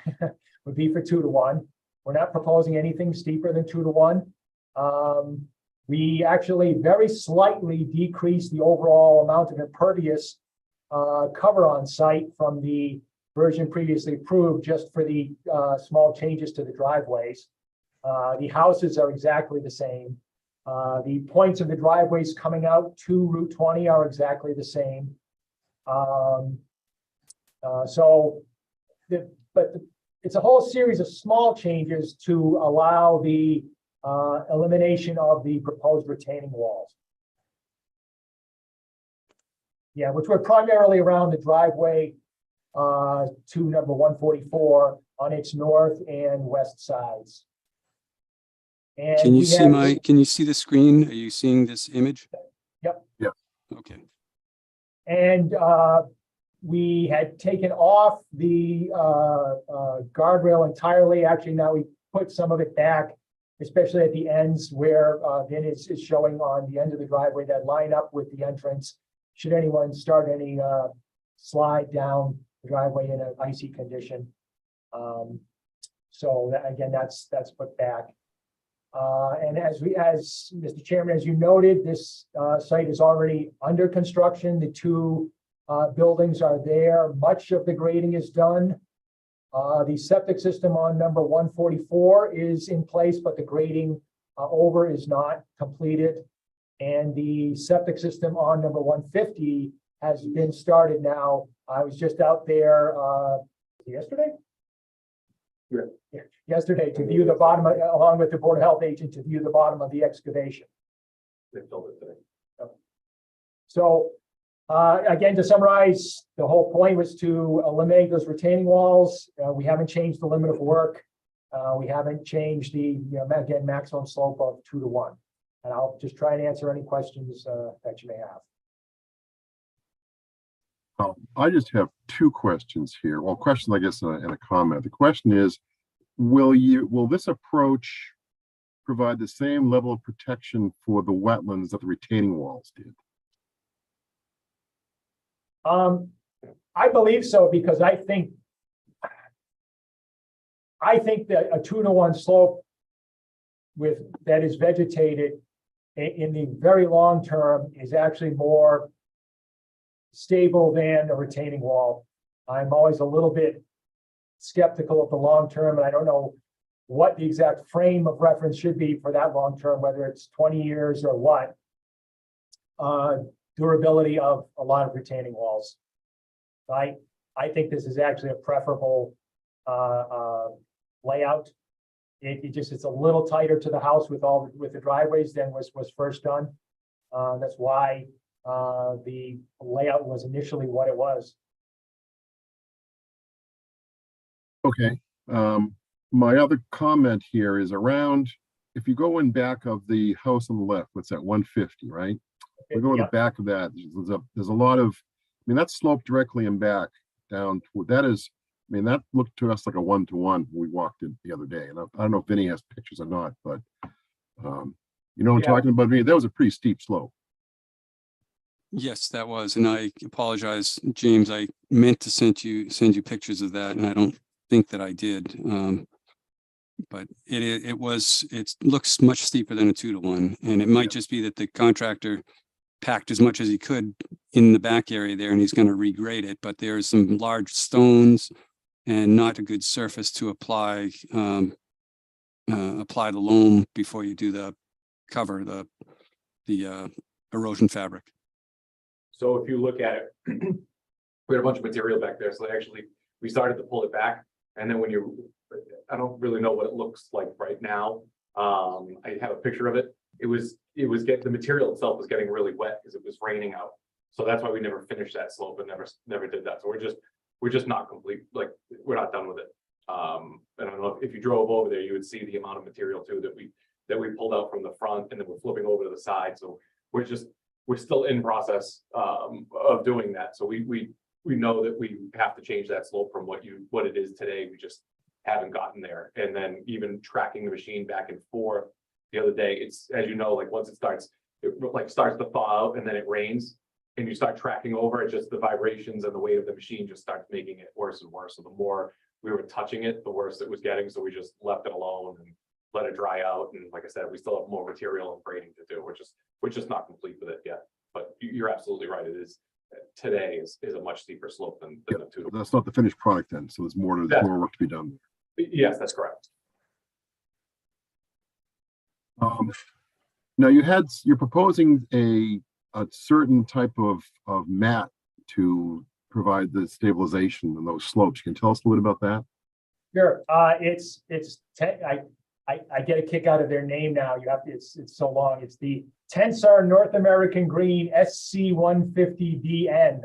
for 2-to-1. We're not proposing anything steeper than 2-to-1. We actually very slightly decreased the overall amount of impervious cover on site from the version previously approved, just for the small changes to the driveways. The houses are exactly the same. The points of the driveways coming out to Route 20 are exactly the same. It's a whole series of small changes to allow the elimination of the proposed retaining walls. Yeah, which were primarily around the driveway to number 144 on its north and west sides. And Can you we see have- can you see the screen? Are you seeing this image? Yep. Yep. Okay. And we had taken off the guardrail entirely. Actually, now we put some of it back, especially at the ends where Vin is showing on the end of the driveway that line up with the entrance. Should anyone start any slide down the driveway in an icy condition. So that, again, that's put back. And as Mr. Chairman, as you noted, this site is already under construction. The two buildings are there. Much of the grading is done. The septic system on number 144 is in place, but the grading over is not completed. And the septic system on number 150 has been started now. I was just out there yesterday? Yeah, yesterday to view the bottom, along with the Board of Health agent, to view the bottom of the excavation. So again, to summarize, the whole point was to eliminate those retaining walls. We haven't changed the limit of work. We haven't changed the, again, maximum slope of 2 to 1. And I'll just try and answer any questions that you may have. I just have two questions here. Well, questions, I guess, and a comment. The question is, will this approach provide the same level of protection for the wetlands that the retaining walls did? I believe so, because I think that a 2 to 1 slope that is vegetated in the very long term is actually more stable than a retaining wall. I'm always a little bit skeptical of the long term, and I don't know what the exact frame of reference should be for that long term, whether it's 20 years or what. Durability of a lot of retaining walls. I think this is actually a preferable layout. It's a little tighter to the house with the driveways than was first done. That's why the layout was initially what it was. Okay. My other comment here is around, if you go in back of the house on the left, what's that, 150, right? We go to the back of that, there's a lot of, I mean, that's sloped directly in back down toward, that is, I mean, that looked to us like a 1-to-1 we walked in the other day. And I don't know if Vinny has pictures or not, but you know what I'm talking about? I mean, that was a pretty steep slope. Yes, that was, and I apologize, James. I meant to send you pictures of that, and I don't think that I did. But it looks much steeper than a 2-to-1, and it might just be that the contractor packed as much as he could in the back area there, and he's going to regrade it. But there's some large stones and not a good surface to apply the loam before you do the cover, the erosion fabric. So if you look at it, we had a bunch of material back there. So we started to pull it back. And then I don't really know what it looks like right now. I have a picture of it. The material itself was getting really wet because it was raining out. So that's why we never finished that slope and never did that. So we're just not complete. Like, we're not done with it. I don't know if you drove over there, you would see the amount of material too that we pulled out from the front, and then we're flipping over to the side. So we're still in process of doing that. So we know that we have to change that slope from what it is today. We just haven't gotten there. And then even tracking the machine back and forth the other day, it's, as you know, like once it starts to thaw out and then it rains and you start tracking over it, just the vibrations and the weight of the machine just starts making it worse and worse. So the more we were touching it, the worse it was getting. So we just left it alone and let it dry out. And like I said, we still have more material and grading to do. We're just not complete with it yet. But you're absolutely right. It is today is a much steeper slope than the 2-to-1. That's not the finished product then. So there's more work to be done. Yes, that's correct. Now you're proposing a certain type of mat to provide the stabilization in those slopes. Can you tell us a little bit about that? Sure. I get a kick out of their name now. It's so long. It's the Tensar North American Green SC150DN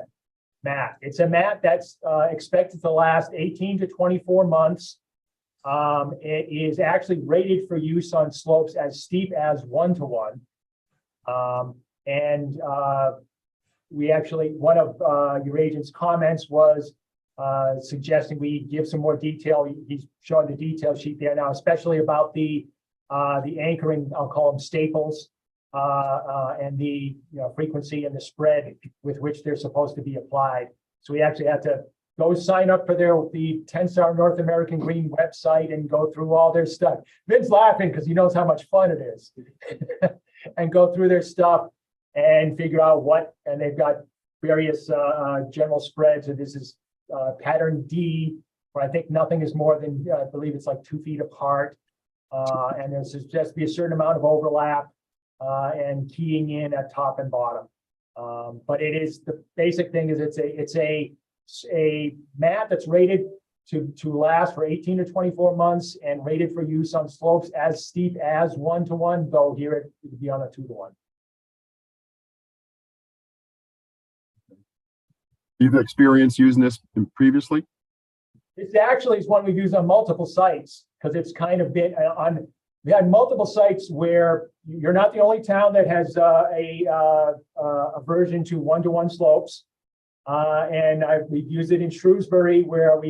mat. It's a mat that's expected to last 18 to 24 months. It is actually rated for use on slopes as steep as 1-to-1. We actually, one of your agent's comments was suggesting we give some more detail. He's showing the detail sheet there now, especially about the anchoring, I'll call them staples, and the frequency and the spread with which they're supposed to be applied. So we actually had to go sign up for the Tensar North American Green website and go through all their stuff. Vin's laughing because he knows how much fun it is. And go through their stuff and figure out and they've got various general spreads. And this is pattern D, where I think nothing is more than, I believe it's like 2 feet apart. And there's just be a certain amount of overlap. and keying in at top and bottom. But it is, the basic thing is it's a mat that's rated to last for 18 to 24 months and rated for use on slopes as steep as 1-to-1, though here it would be on a 2-to-1. You've experienced using this previously? This actually is one we've used on multiple sites because it's kind of been we had multiple sites where you're not the only town that has a version to 1-to-1 slopes. And we've used it in Shrewsbury where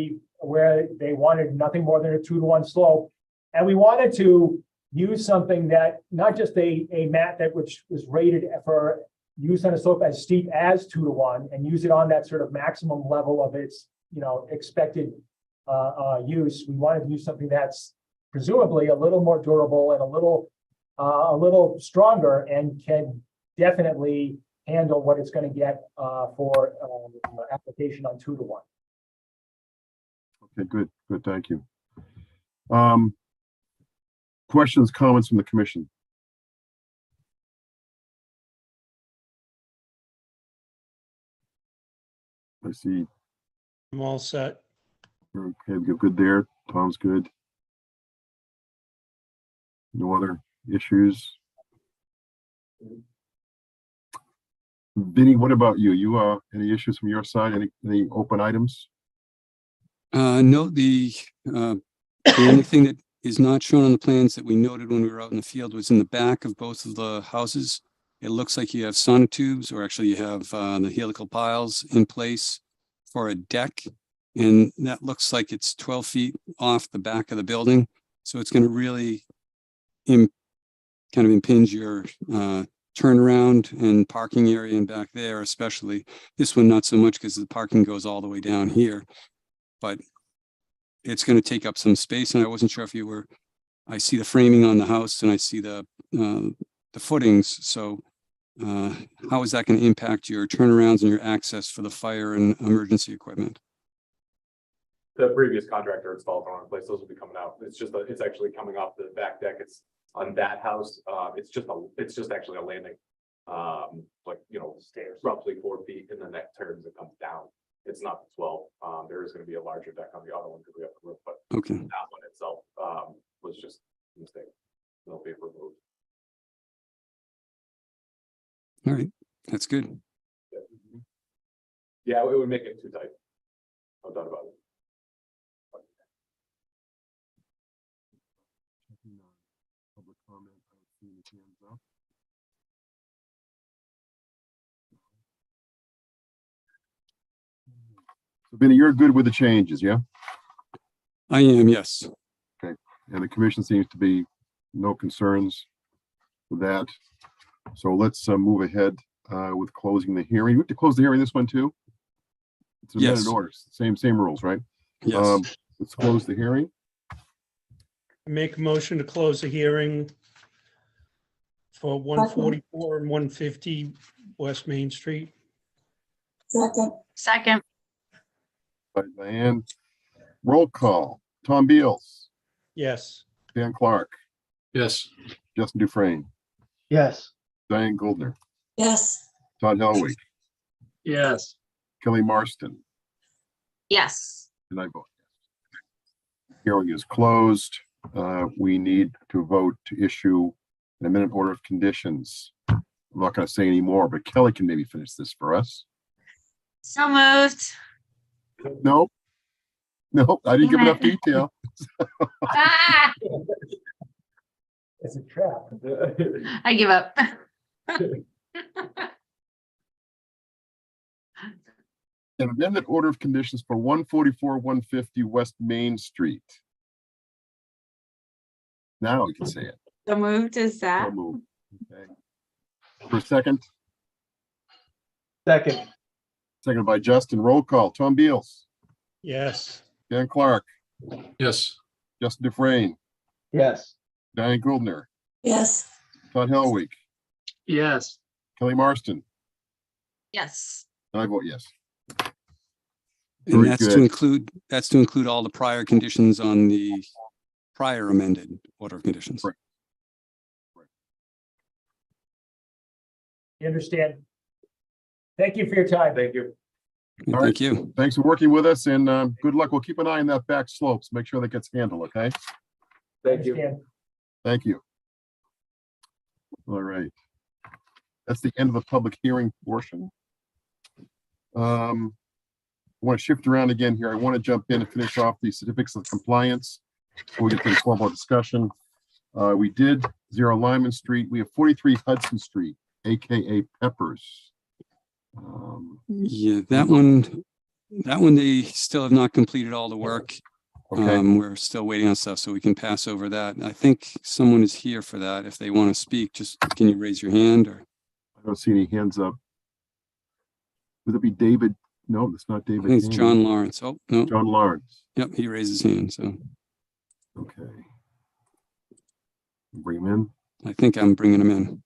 they wanted nothing more than a 2-to-1 slope. And we wanted to use something that not just a mat that which was rated for use on a slope as steep as 2-to-1 and use it on that sort of maximum level of its, expected use. We wanted to use something that's presumably a little more durable and a little stronger and can definitely handle what it's going to get for application on 2-to-1. Okay, good, thank you. Questions, comments from the commission? I see. I'm all set. Okay, you're good there. Tom's good. No other issues? Vinny, what about you? Any issues from your side? Any open items? No, the only thing that is not shown on the plans that we noted when we were out in the field was in the back of both of the houses. It looks like you have sonotubes, or actually you have the helical piles in place for a deck. And that looks like it's 12 feet off the back of the building. So it's going to really kind of impinge your turnaround and parking area in back there, especially. This one, not so much because the parking goes all the way down here. But it's going to take up some space. And I wasn't sure if you were, I see the framing on the house and I see the footings. So how is that going to impact your turnarounds and your access for the fire and emergency equipment? The previous contractor installed the wrong place. Those will be coming out. It's actually coming off the back deck. It's on that house. It's just actually a landing. Stairs, roughly 4 feet, and then that turns, it comes down. It's not 12. There is going to be a larger deck on the other one because we have the roof, but Okay. that one itself was just a mistake. No paper removed. All right, that's good. Yeah, it would make it too tight. No doubt about it. Public comment. I don't see any hands up. So Vinny, you're good with the changes, yeah? I am, yes. And the commission seems to be no concerns with that. So let's move ahead with closing the hearing. We have to close the hearing this one too? It's amended Yes. orders, same rules, right? Yes. Let's close the hearing. Make a motion to close the hearing for 144 and 150 West Main Street. Second. By Diane. Roll call. Tom Beals, Yes. Dan Clark, Yes. Justin Dufresne, Yes. Diane Goldner, Yes. Todd Helwig, Yes. Kelly Marston, Yes. and I vote yes. Hearing is closed. We need to vote to issue an amendment order of conditions. I'm not going to say any more, but Kelly can maybe finish this for us. So moved. No, I didn't give enough detail. Ah, It's a trap. I give up. An amendment order of conditions for 144, 150 West Main Street. Now we can say it. So moved is So that? moved. Okay. For a second, Second. seconded by Justin. Roll call. Tom Beals, Yes. Dan Clark, Yes. Justin Dufresne, Yes. Diane Goldner, Yes. Todd Helwig, Yes. Kelly Marston, Yes. and I vote yes. And Very that's to good. include all the prior conditions on the prior amended order of conditions. Right. I understand. Thank you for your time. Thank you. All right. Thank you. Thanks for working with us and good luck. We'll keep an eye on that back slopes. Make sure that gets handled, okay? Thank you. Understand. Thank you. All right. That's the end of the public hearing portion. I want to shift around again here. I want to jump in and finish off the certificates of compliance before we get to the formal discussion. We did 0 Lyman Street. We have 43 Hudson Street, AKA Peppers. Yeah, that one, they still have not completed all the work. Okay, We're still waiting on stuff, so we can pass over that. I think someone is here for that. If they want to speak, just can you raise your hand or? I don't see any hands up. Would it be David? No, it's not I David. think it's Haney. John Lawrence. Oh, no. John Lawrence. Yep, he raised his hand, so Okay. Bring him in. I think I'm bringing him in.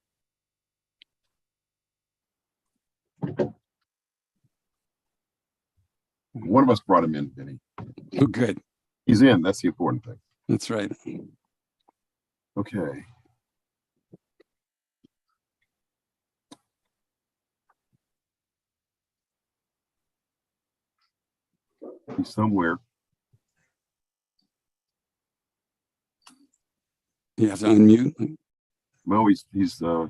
One of us brought him in, Vinny. Oh, good. He's in. That's the important thing. That's right. Okay. He's somewhere. You have to unmute. Well, he's no,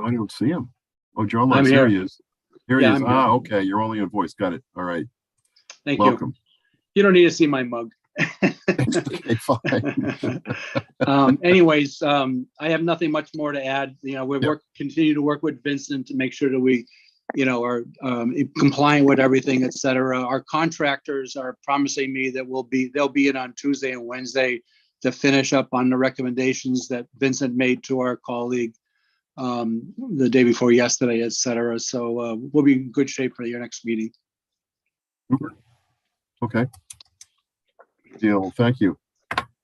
I don't see him. Oh, John Lawrence, here he is. Here he is. Ah, okay. You're only in voice. Got it. All right. Thank Welcome. You don't need to see my mug. Okay, fine. Anyways, I have nothing much more to add. You know, we continue to work with Vincent to make sure that we, you know, are compliant with everything, et cetera. Our contractors are promising me that they'll be in on Tuesday and Wednesday to finish up on the recommendations that Vincent made to our colleague the day before yesterday, et cetera. So we'll be in good shape for your next meeting. Super. Okay. Deal. Thank you.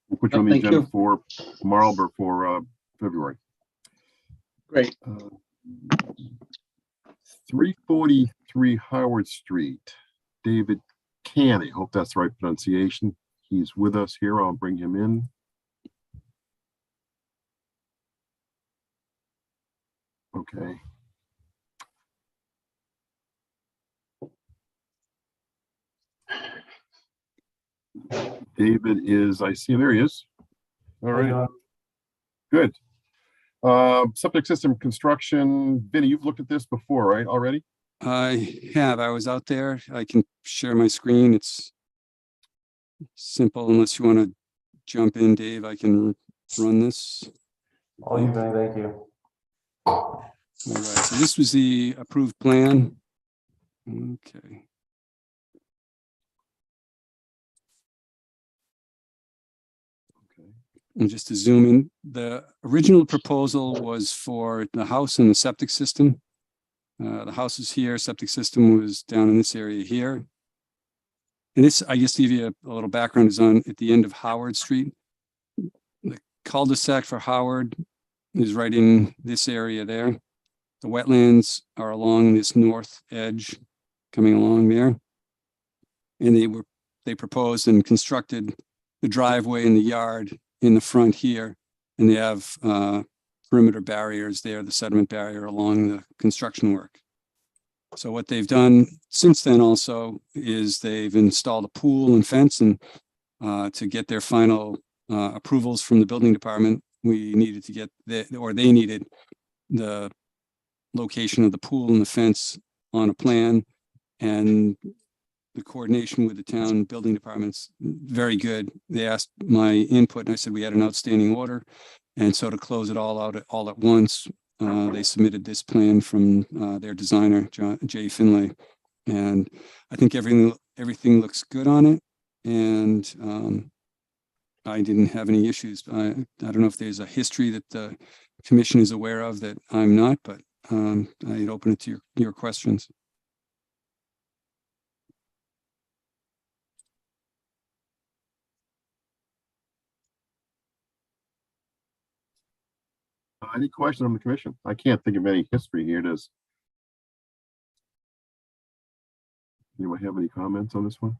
We'll put you on the Thank agenda you. for Marlborough for February. Great. 343 Howard Street. David Canny. Hope that's the right pronunciation. He's with us here. I'll bring him in. Okay. David is, I see him, there he is. All right. Good. Septic system construction. Vinny, you've looked at this before, right, already? I have. I was out there. I can share my screen. It's simple unless you want to jump in, Dave. I can run this. All you, thank you. All right. So this was the approved plan. Okay. And just to zoom in, the original proposal was for the house and the septic system. The house is here, septic system was down in this area here. And this, I guess to give you a little background, is on at the end of Howard Street. The cul-de-sac for Howard is right in this area there. The wetlands are along this north edge coming along there. And they proposed and constructed the driveway in the yard in the front here, and they have perimeter barriers there, the sediment barrier along the construction work. So what they've done since then also is they've installed a pool and fence, and to get their final approvals from the building department, we needed to get they needed the location of the pool and the fence on a plan, and the coordination with the town building department's very good. They asked my input and I said we had an outstanding order. And so to close it all out all at once, they submitted this plan from their designer, Jay Finlay. And I think everything looks good on it. And I didn't have any issues. I don't know if there's a history that the commission is aware of that I'm not, but I'd open it to your questions. Any question on the commission? I can't think of any history here. Does anyone have any comments on this one?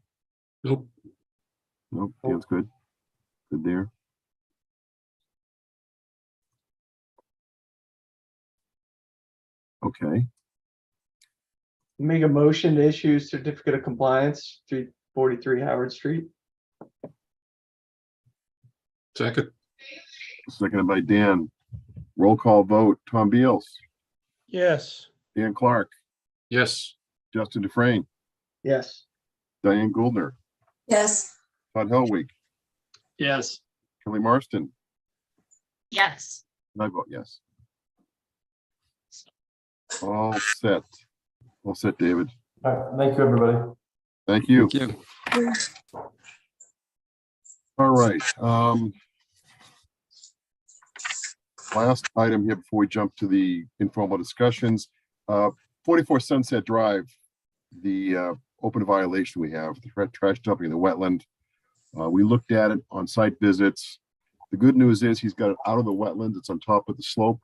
Nope. Nope. Feels good. Good there. Okay, Make a motion to issue certificate of compliance, 343 Howard Street. Second, seconded by Dan. Roll call vote. Tom Beals, Yes. Dan Clark, yes. Justin Dufresne, Yes. Diane Gouldner, yes, Todd Helwig, Yes. Kelly Marston, Yes. and I vote yes. All set. All set, David. All right, thank you, everybody. Thank you. Thank you. All right. Last item here before we jump to the informal discussions. 44 Sunset Drive, the open violation we have, the trash dumping in the wetland. We looked at it on site visits. The good news is he's got it out of the wetland. It's on top of the slope.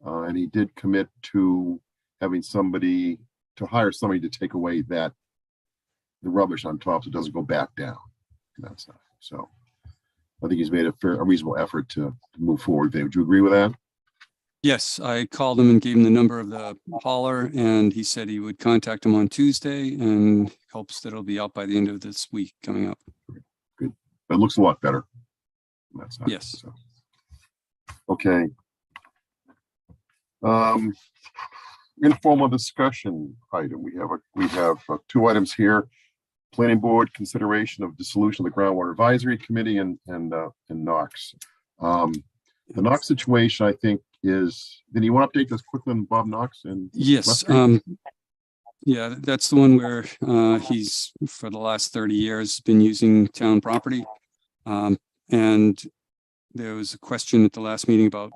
And he did commit to having somebody, to hire somebody to take away the rubbish on top so it doesn't go back down. That's not, so I think he's made a reasonable effort to move forward. Dave, would you agree with that? Yes, I called him and gave him the number of the hauler, and he said he would contact him on Tuesday and hopes that it'll be out by the end of this week coming up. Good. It looks a lot better. That's not, Yes. so. Okay. Informal discussion item. We have two items here. Planning board consideration of dissolution of the groundwater advisory committee and Knox. The Knox situation, I think, is, did you want to update this quickly on Bob Knox? And Yes, yeah, that's the one where he's for the last 30 years been using town property. And there was a question at the last meeting about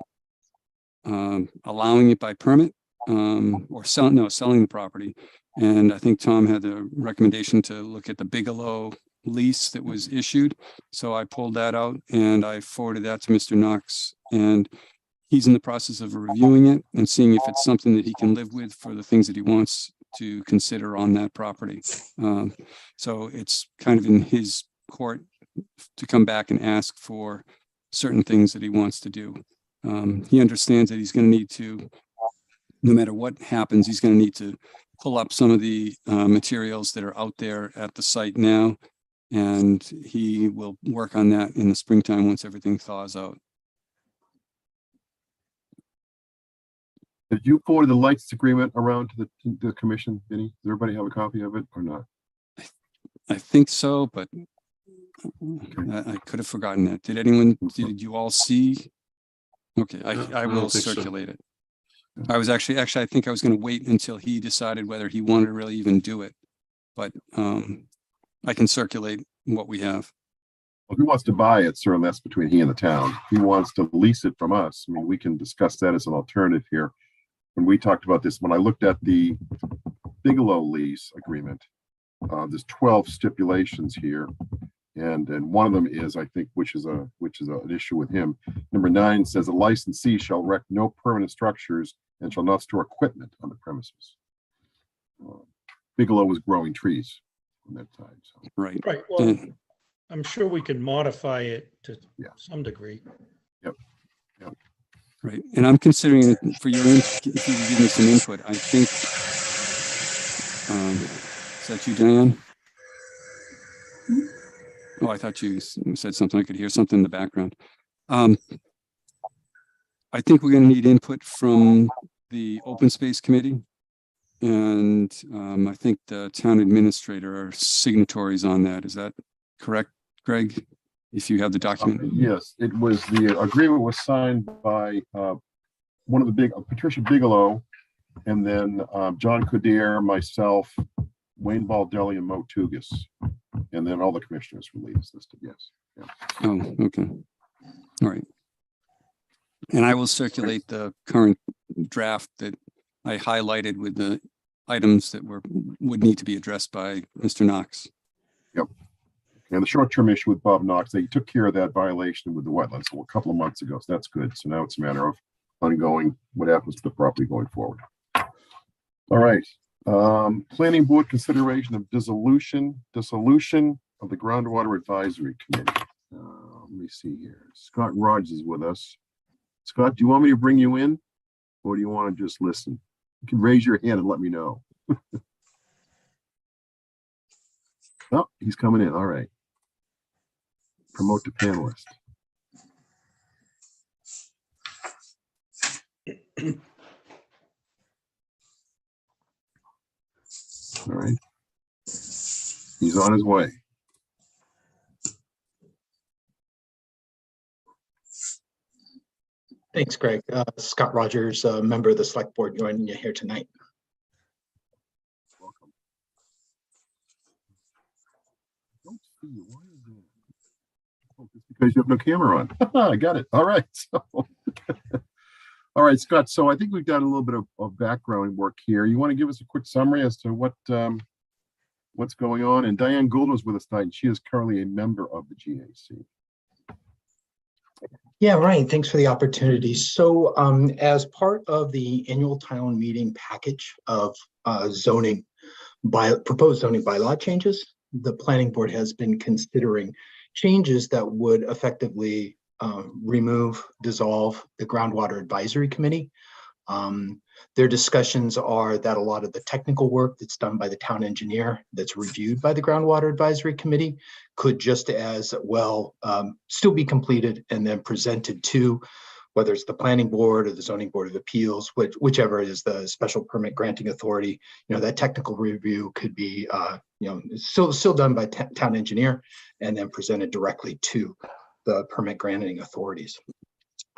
allowing it by permit or selling the property. And I think Tom had the recommendation to look at the Bigelow lease that was issued. So I pulled that out and I forwarded that to Mr. Knox, and he's in the process of reviewing it and seeing if it's something that he can live with for the things that he wants to consider on that property. So it's kind of in his court to come back and ask for certain things that he wants to do. He understands that he's going to need to, no matter what happens, he's going to need to pull up some of the materials that are out there at the site now, and he will work on that in the springtime once everything thaws out. did you forward the license agreement around to the commission, Vinny? Does everybody have a copy of it or not? I think so, but I could have forgotten that. Did you all see? Okay, I will don't think so. circulate it. I was actually, I think I was going to wait until he decided whether he wanted to really even do it. But I can circulate what we have. Well, if he wants to buy it, certainly that's between he and the town. If he wants to lease it from us, I mean, we can discuss that as an alternative here. When we talked about this, when I looked at the Bigelow lease agreement, there's 12 stipulations here. And one of them is, I think, which is an issue with him. Number 9 says a licensee shall erect no permanent structures and shall not store equipment on the premises. Bigelow was growing trees on that time. So. Right. Right, well, I'm sure we can modify it to some degree. Yep. Right. And I'm considering it for your, if you can give me some input, I think, is that you, Diane? Oh, I thought you said something. I could hear something in the background. I think we're going to need input from the Open Space Committee. And I think the town administrator are signatories on that. Is that correct, Greg? If you have the document. Yes, it was, the agreement was signed by one of the big, Patricia Bigelow, and then John Cudere, myself, Wayne Baldelli, and Mo Tugas. And then all the commissioners were listed, yes. Yeah. Oh, okay. All right. And I will circulate the current draft that I highlighted with the items that would need to be addressed by Mr. Knox. Yep. And the short-term issue with Bob Knox, they took care of that violation with the wetlands a couple of months ago, so that's good. So now it's a matter of ongoing, what happens to the property going forward. All right. Planning board consideration of dissolution of the groundwater advisory committee. Let me see here. Scott Rogers is with us. Scott, do you want me to bring you in, or do you want to just listen? You can raise your hand and let me know. Oh, he's coming in. All right. Promote to panelist. All right. He's on his way. Thanks, Greg. Scott Rogers, a member of the select board, joining you here tonight. Welcome. I don't see you. Why is that? Oh, it's because you have no camera on. I got it. All right. So, all right, Scott. So I think we've done a little bit of background work here. You want to give us a quick summary as to what's going on? And Diane Gould was with us tonight, and she is currently a member of the GAC. Yeah, Ryan, thanks for the opportunity. So as part of the annual town meeting package of proposed zoning bylaw changes, the planning board has been considering changes that would effectively dissolve the groundwater advisory committee. Their discussions are that a lot of the technical work that's done by the town engineer that's reviewed by the groundwater advisory committee could just as well still be completed and then presented to whether it's the planning board or the zoning board of appeals, whichever is the special permit granting authority. That technical review could be still done by town engineer and then presented directly to the permit granting authorities.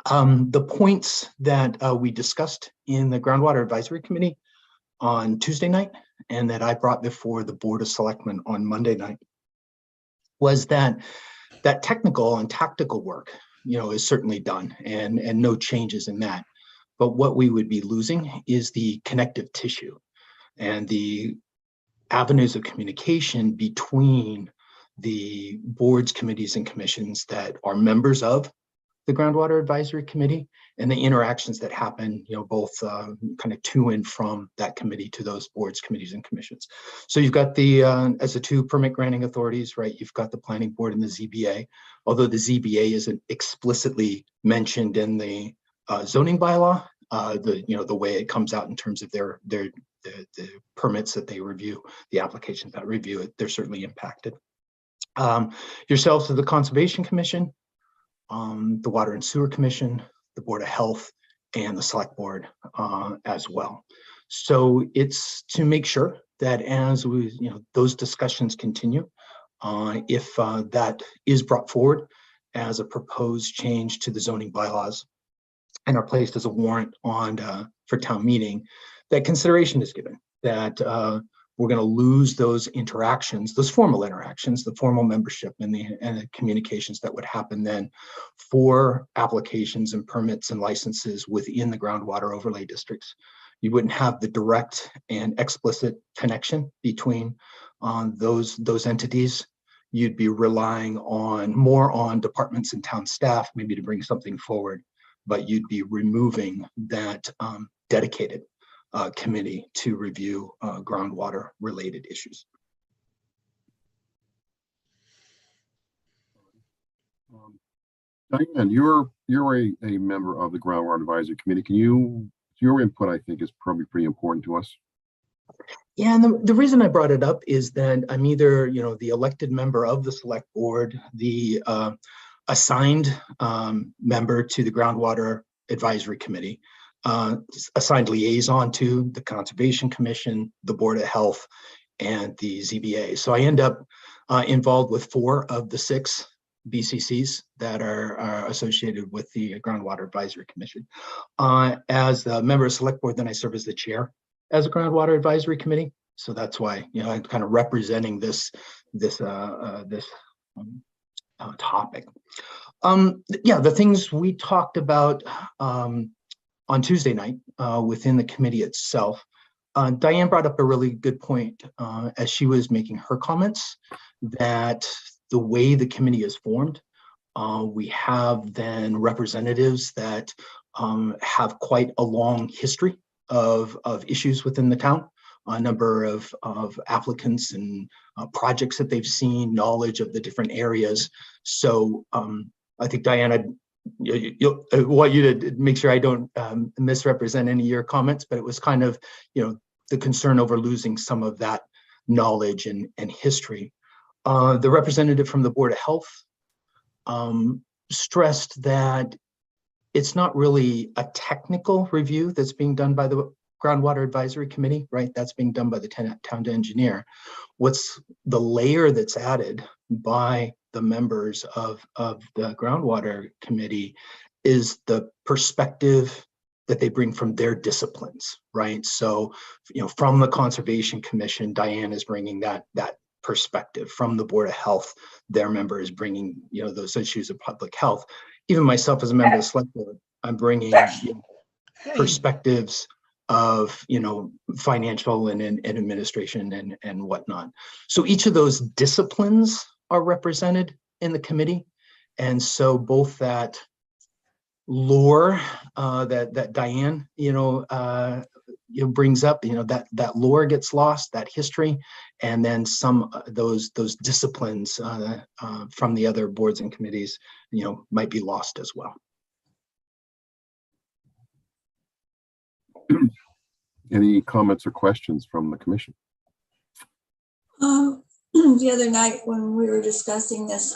The points that we discussed in the groundwater advisory committee on Tuesday night and that I brought before the Board of Selectmen on Monday night was that technical and tactical work, is certainly done and no changes in that. But what we would be losing is the connective tissue and the avenues of communication between the boards, committees, and commissions that are members of the groundwater advisory committee and the interactions that happen, both kind of to and from that committee to those boards, committees, and commissions. So you've got as the two permit granting authorities, right? You've got the planning board and the ZBA, although the ZBA isn't explicitly mentioned in the zoning bylaw, the way it comes out in terms of the permits that they review, the applications that review it, they're certainly impacted. Yourselves to the Conservation Commission, the Water and Sewer Commission, the Board of Health, and the Select Board as well. So it's to make sure that as those discussions continue, if that is brought forward as a proposed change to the zoning bylaws and are placed as a warrant on for town meeting, that consideration is given that we're going to lose those interactions, those formal interactions, the formal membership and the communications that would happen then for applications and permits and licenses within the groundwater overlay districts. You wouldn't have the direct and explicit connection between those entities. You'd be relying more on departments and town staff, maybe to bring something forward, but you'd be removing that dedicated committee to review groundwater related issues. Diane, you're a member of the groundwater advisory committee. Your input, I think, is probably pretty important to us. Yeah, and the reason I brought it up is that I'm either the elected member of the select board, the assigned member to the groundwater advisory committee, assigned liaison to the Conservation Commission, the Board of Health, and the ZBA. So I end up involved with 4 of the 6 BCCs that are associated with the Groundwater Advisory Commission. As a member of Select Board, then I serve as the chair as a Groundwater Advisory Committee. So that's why I'm kind of representing this topic. Yeah, the things we talked about on Tuesday night within the committee itself, Diane brought up a really good point as she was making her comments that the way the committee is formed, we have then representatives that have quite a long history of issues within the town, a number of applicants and projects that they've seen, knowledge of the different areas. So I think Diana want you to make sure I don't misrepresent any of your comments, but it was kind of, the concern over losing some of that knowledge and history. The representative from the Board of Health stressed that it's not really a technical review that's being done by the Groundwater Advisory Committee, right? That's being done by the town engineer. What's the layer that's added by the members of the Groundwater Committee is the perspective that they bring from their disciplines, right? So, from the Conservation Commission, Diane is bringing that perspective. From the Board of Health, their member is bringing, those issues of public health. Even myself as a member of the Select Board, I'm bringing perspectives of, financial and administration and whatnot. So each of those disciplines are represented in the committee. And so both that lore that Diane, brings up, that lore gets lost, that history, and then some those disciplines from the other boards and committees, might be lost as well. Any comments or questions from the commission? The other night when we were discussing this,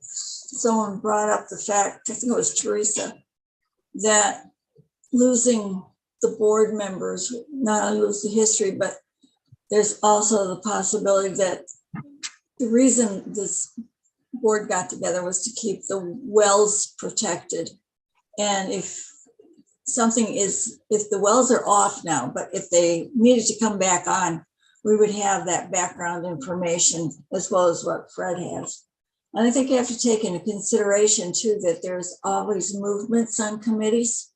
someone brought up the fact, I think it was Teresa, that losing the board members, not only lose the history, but there's also the possibility that the reason this board got together was to keep the wells protected. And if the wells are off now, but if they needed to come back on, we would have that background information as well as what Fred has. And I think you have to take into consideration too, that there's always movements on committees.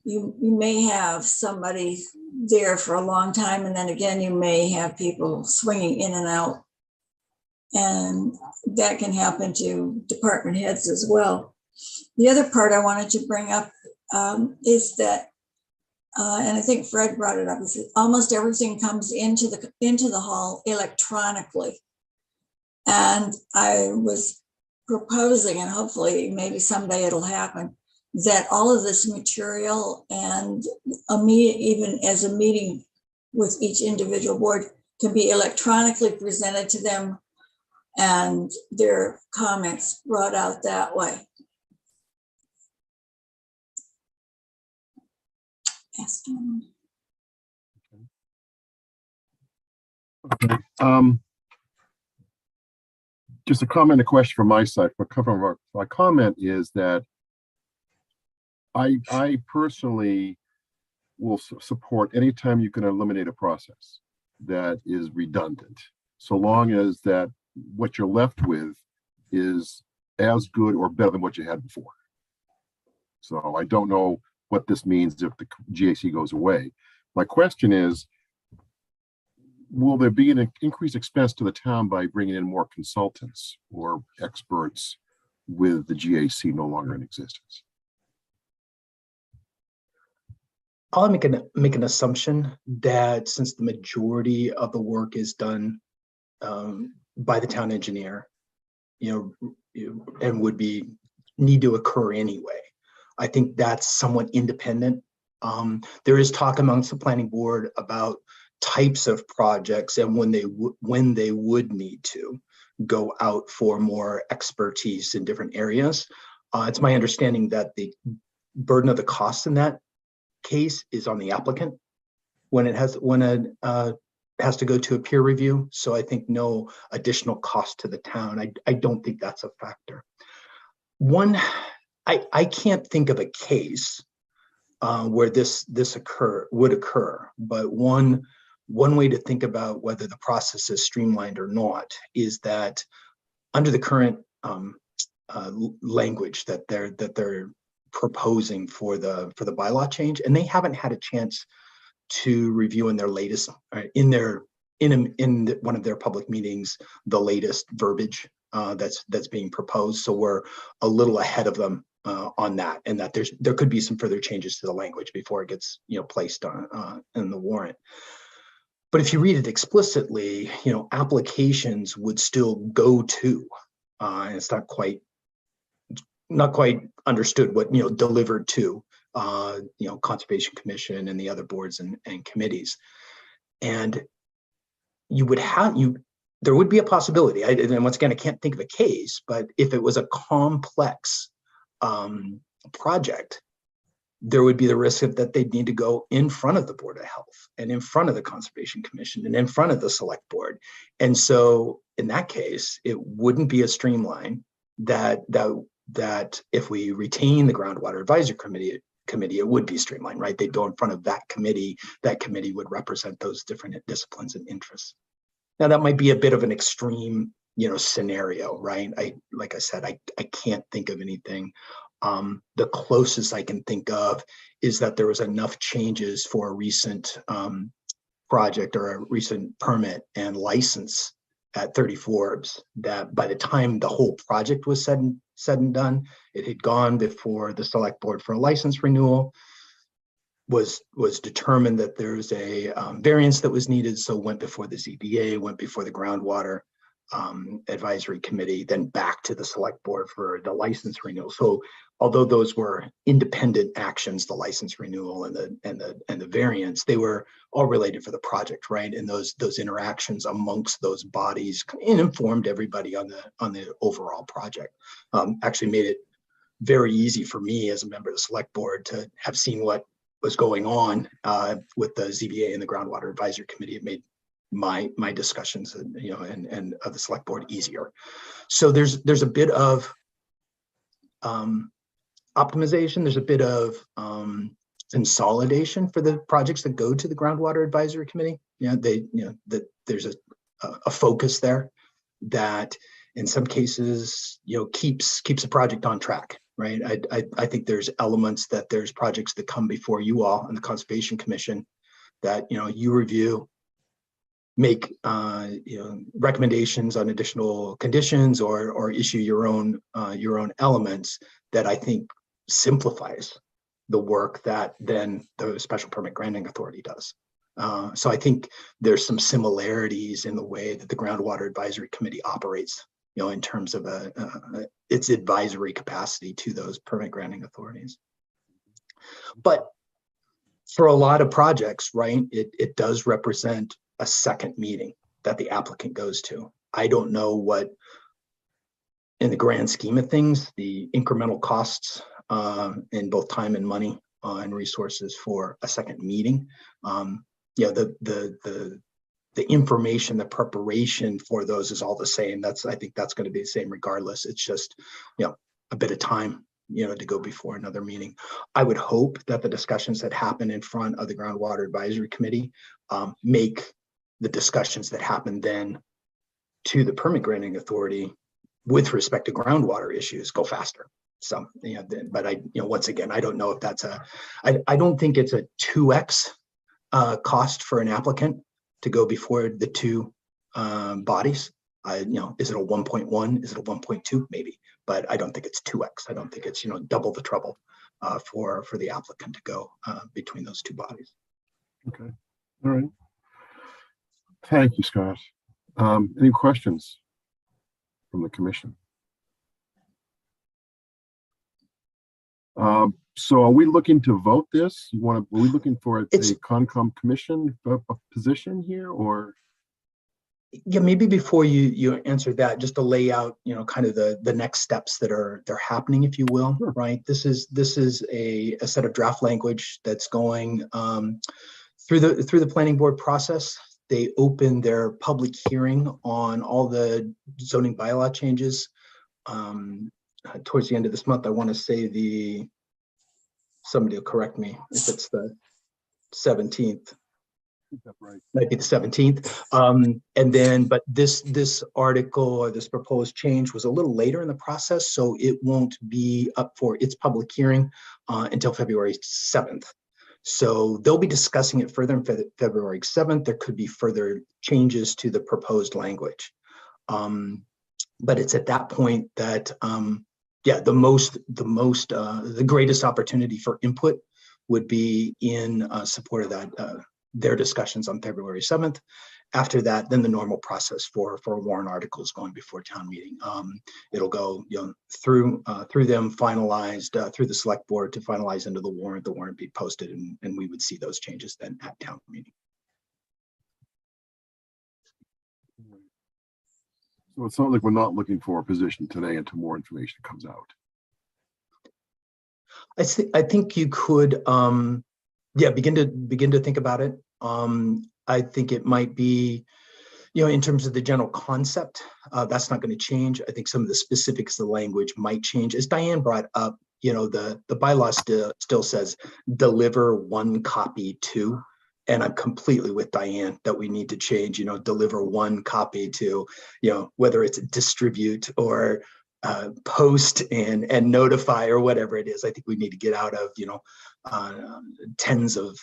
You may have somebody there for a long time, and then again, you may have people swinging in and out. And that can happen to department heads as well. The other part I wanted to bring up is that, and I think Fred brought it up, is that almost everything comes into the hall electronically. And I was proposing, and hopefully maybe someday it'll happen, that all of this material and even as a meeting with each individual board can be electronically presented to them and their comments brought out that way. Okay. Just a comment, a question from my side. My comment is that I personally will support anytime you can eliminate a process that is redundant, so long as that what you're left with is as good or better than what you had before. So I don't know what this means if the GAC goes away. My question is, will there be an increased expense to the town by bringing in more consultants or experts with the GAC no longer in existence? I'll make an assumption that since the majority of the work is done by the town engineer, and would need to occur anyway, I think that's somewhat independent. There is talk amongst the planning board about types of projects and when they would need to go out for more expertise in different areas. It's my understanding that the burden of the cost in that case is on the applicant when it has to go to a peer review. So I think no additional cost to the town. I don't think that's a factor. I can't think of a case where this would occur, but one way to think about whether the process is streamlined or not is that under the current language that they're proposing for the bylaw change, and they haven't had a chance to review in their latest in one of their public meetings the latest verbiage that's being proposed. So we're a little ahead of them on that, and that there could be some further changes to the language before it gets placed on in the warrant. But if you read it explicitly, applications would still go to, and it's not quite understood what, delivered to, Conservation Commission and the other boards and committees. And there would be a possibility, and once again, I can't think of a case, but if it was a complex project, there would be the risk that they'd need to go in front of the Board of Health and in front of the Conservation Commission and in front of the Select Board. And so in that case, it wouldn't be a streamline that if we retain the Groundwater Advisory Committee, it would be streamlined, right? They'd go in front of that committee. That committee would represent those different disciplines and interests. Now, that might be a bit of an extreme, scenario, right? Like I said, I can't think of anything. The closest I can think of is that there was enough changes for a recent project or a recent permit and license at 30 Forbes that by the time the whole project was said and done, it had gone before the Select Board for a license renewal. Was determined that there's a variance that was needed, so went before the ZBA, went before the Groundwater Advisory Committee, then back to the Select Board for the license renewal. So although those were independent actions, the license renewal and the variance, they were all related for the project, right? And those interactions amongst those bodies informed everybody on the overall project. Actually made it very easy for me as a member of the Select Board to have seen what was going on with the ZBA and the Groundwater Advisory Committee. It made my discussions, and of the Select Board easier. So there's a bit of optimization. There's a bit of consolidation for the projects that go to the Groundwater Advisory Committee. That there's a focus there that in some cases, keeps a project on track. Right. I think there's elements that there's projects that come before you all and the Conservation Commission that, you review, make, recommendations on additional conditions or issue your own elements that I think simplifies the work that then the Special Permit Granting Authority does. So I think there's some similarities in the way that the Groundwater Advisory Committee operates, in terms of its advisory capacity to those permit granting authorities. But for a lot of projects, right, it does represent a second meeting that the applicant goes to. I don't know what, in the grand scheme of things, the incremental costs in both time and money and resources for a second meeting. The information, the preparation for those is all the same. I think that's going to be the same regardless. It's just, a bit of time, to go before another meeting. I would hope that the discussions that happen in front of the Groundwater Advisory Committee make the discussions that happen then to the Permit Granting Authority with respect to groundwater issues go faster. So, but once again, I don't know if that's I don't think it's a 2x cost for an applicant to go before the two bodies. Is it a 1.1? Is it a 1.2? Maybe, but I don't think it's 2x. I don't think it's, double the trouble for the applicant to go between those two bodies. Okay. All right. Thank you, Scott. Any questions from the commission? So are we looking to vote this? Are we looking for a Concom commission position here, or? Yeah, maybe before you answer that, just to lay out, kind of the next steps that are happening, if you will, sure. Right? This is a set of draft language that's going through the planning board process. They open their public hearing on all the zoning bylaw changes towards the end of this month. I want to say somebody will correct me if it's the 17th. Right. Might be the 17th. And then, but this article or this proposed change was a little later in the process, so it won't be up for its public hearing until February 7th. So they'll be discussing it further on February 7th. There could be further changes to the proposed language. But it's at that point that, the greatest opportunity for input would be in support of that, their discussions on February 7th. after that, then the normal process for warrant articles going before town meeting. It'll go, through them, finalized through the select board to finalize into the warrant be posted, and we would see those changes then at town meeting. So it's not like we're not looking for a position today until more information comes out. I think you could, begin to think about it. I think it might be, in terms of the general concept, that's not going to change. I think some of the specifics of the language might change. As Diane brought up, the bylaw still says deliver one copy to, and I'm completely with Diane that we need to change, deliver one copy to, whether it's distribute or post and notify or whatever it is. I think we need to get out of, tens of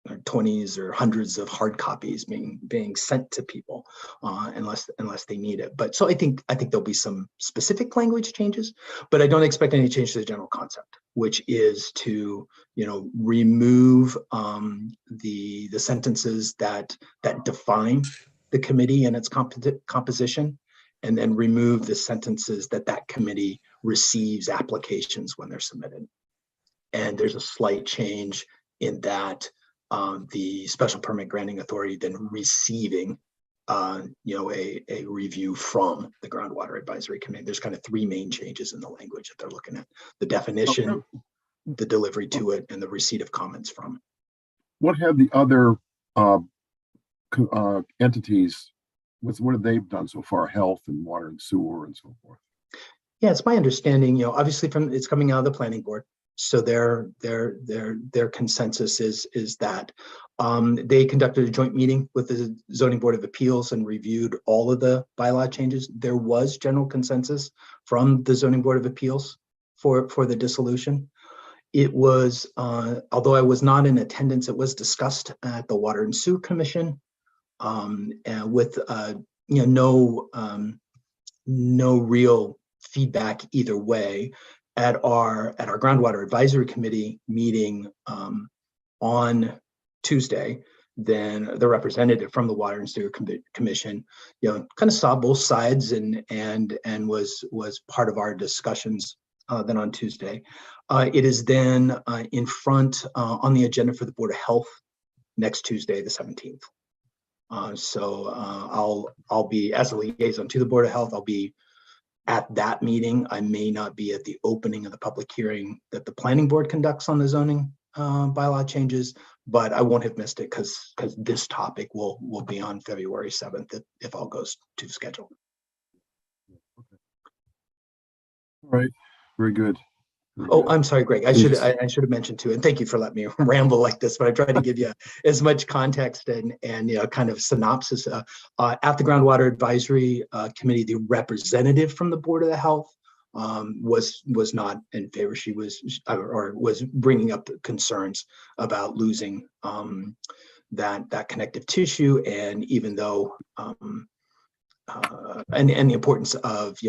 or 20s or hundreds of hard copies being sent to people unless they need it. But so I think there'll be some specific language changes, but I don't expect any change to the general concept, which is to remove the sentences that define the committee and its composition, and then remove the sentences that committee receives applications when they're submitted. And there's a slight change in that the special permit granting authority then receiving a review from the groundwater advisory committee. There's kind of three main changes in the language that they're looking at: the definition, the delivery to it, and the receipt of comments from it. What have the other entities, what have they done so far? Health and water and sewer and so forth. Yeah, it's my understanding, obviously it's coming out of the planning board. So their consensus is that they conducted a joint meeting with the Zoning Board of Appeals and reviewed all of the bylaw changes. There was general consensus from the Zoning Board of Appeals for the dissolution. It was, although I was not in attendance, it was discussed at the Water and Sewer Commission, and with no real feedback either way. At our groundwater advisory committee meeting on Tuesday, then the representative from the Water and Sewer Commission, kind of saw both sides and was part of our discussions then on Tuesday. It is then in front on the agenda for the Board of Health next Tuesday, the 17th. So I'll be, as a liaison to the Board of Health, I'll be at that meeting. I may not be at the opening of the public hearing that the planning board conducts on the zoning bylaw changes, but I won't have missed it because this topic will be on February 7th if all goes to schedule. All right, very good. Oh, I'm sorry, Greg. I should have mentioned too, and thank you for letting me ramble like this, but I tried to give you as much context and kind of synopsis. At the Groundwater Advisory Committee, the representative from the Board of the Health was not in favor. She was bringing up concerns about losing that connective tissue, and even though and the importance of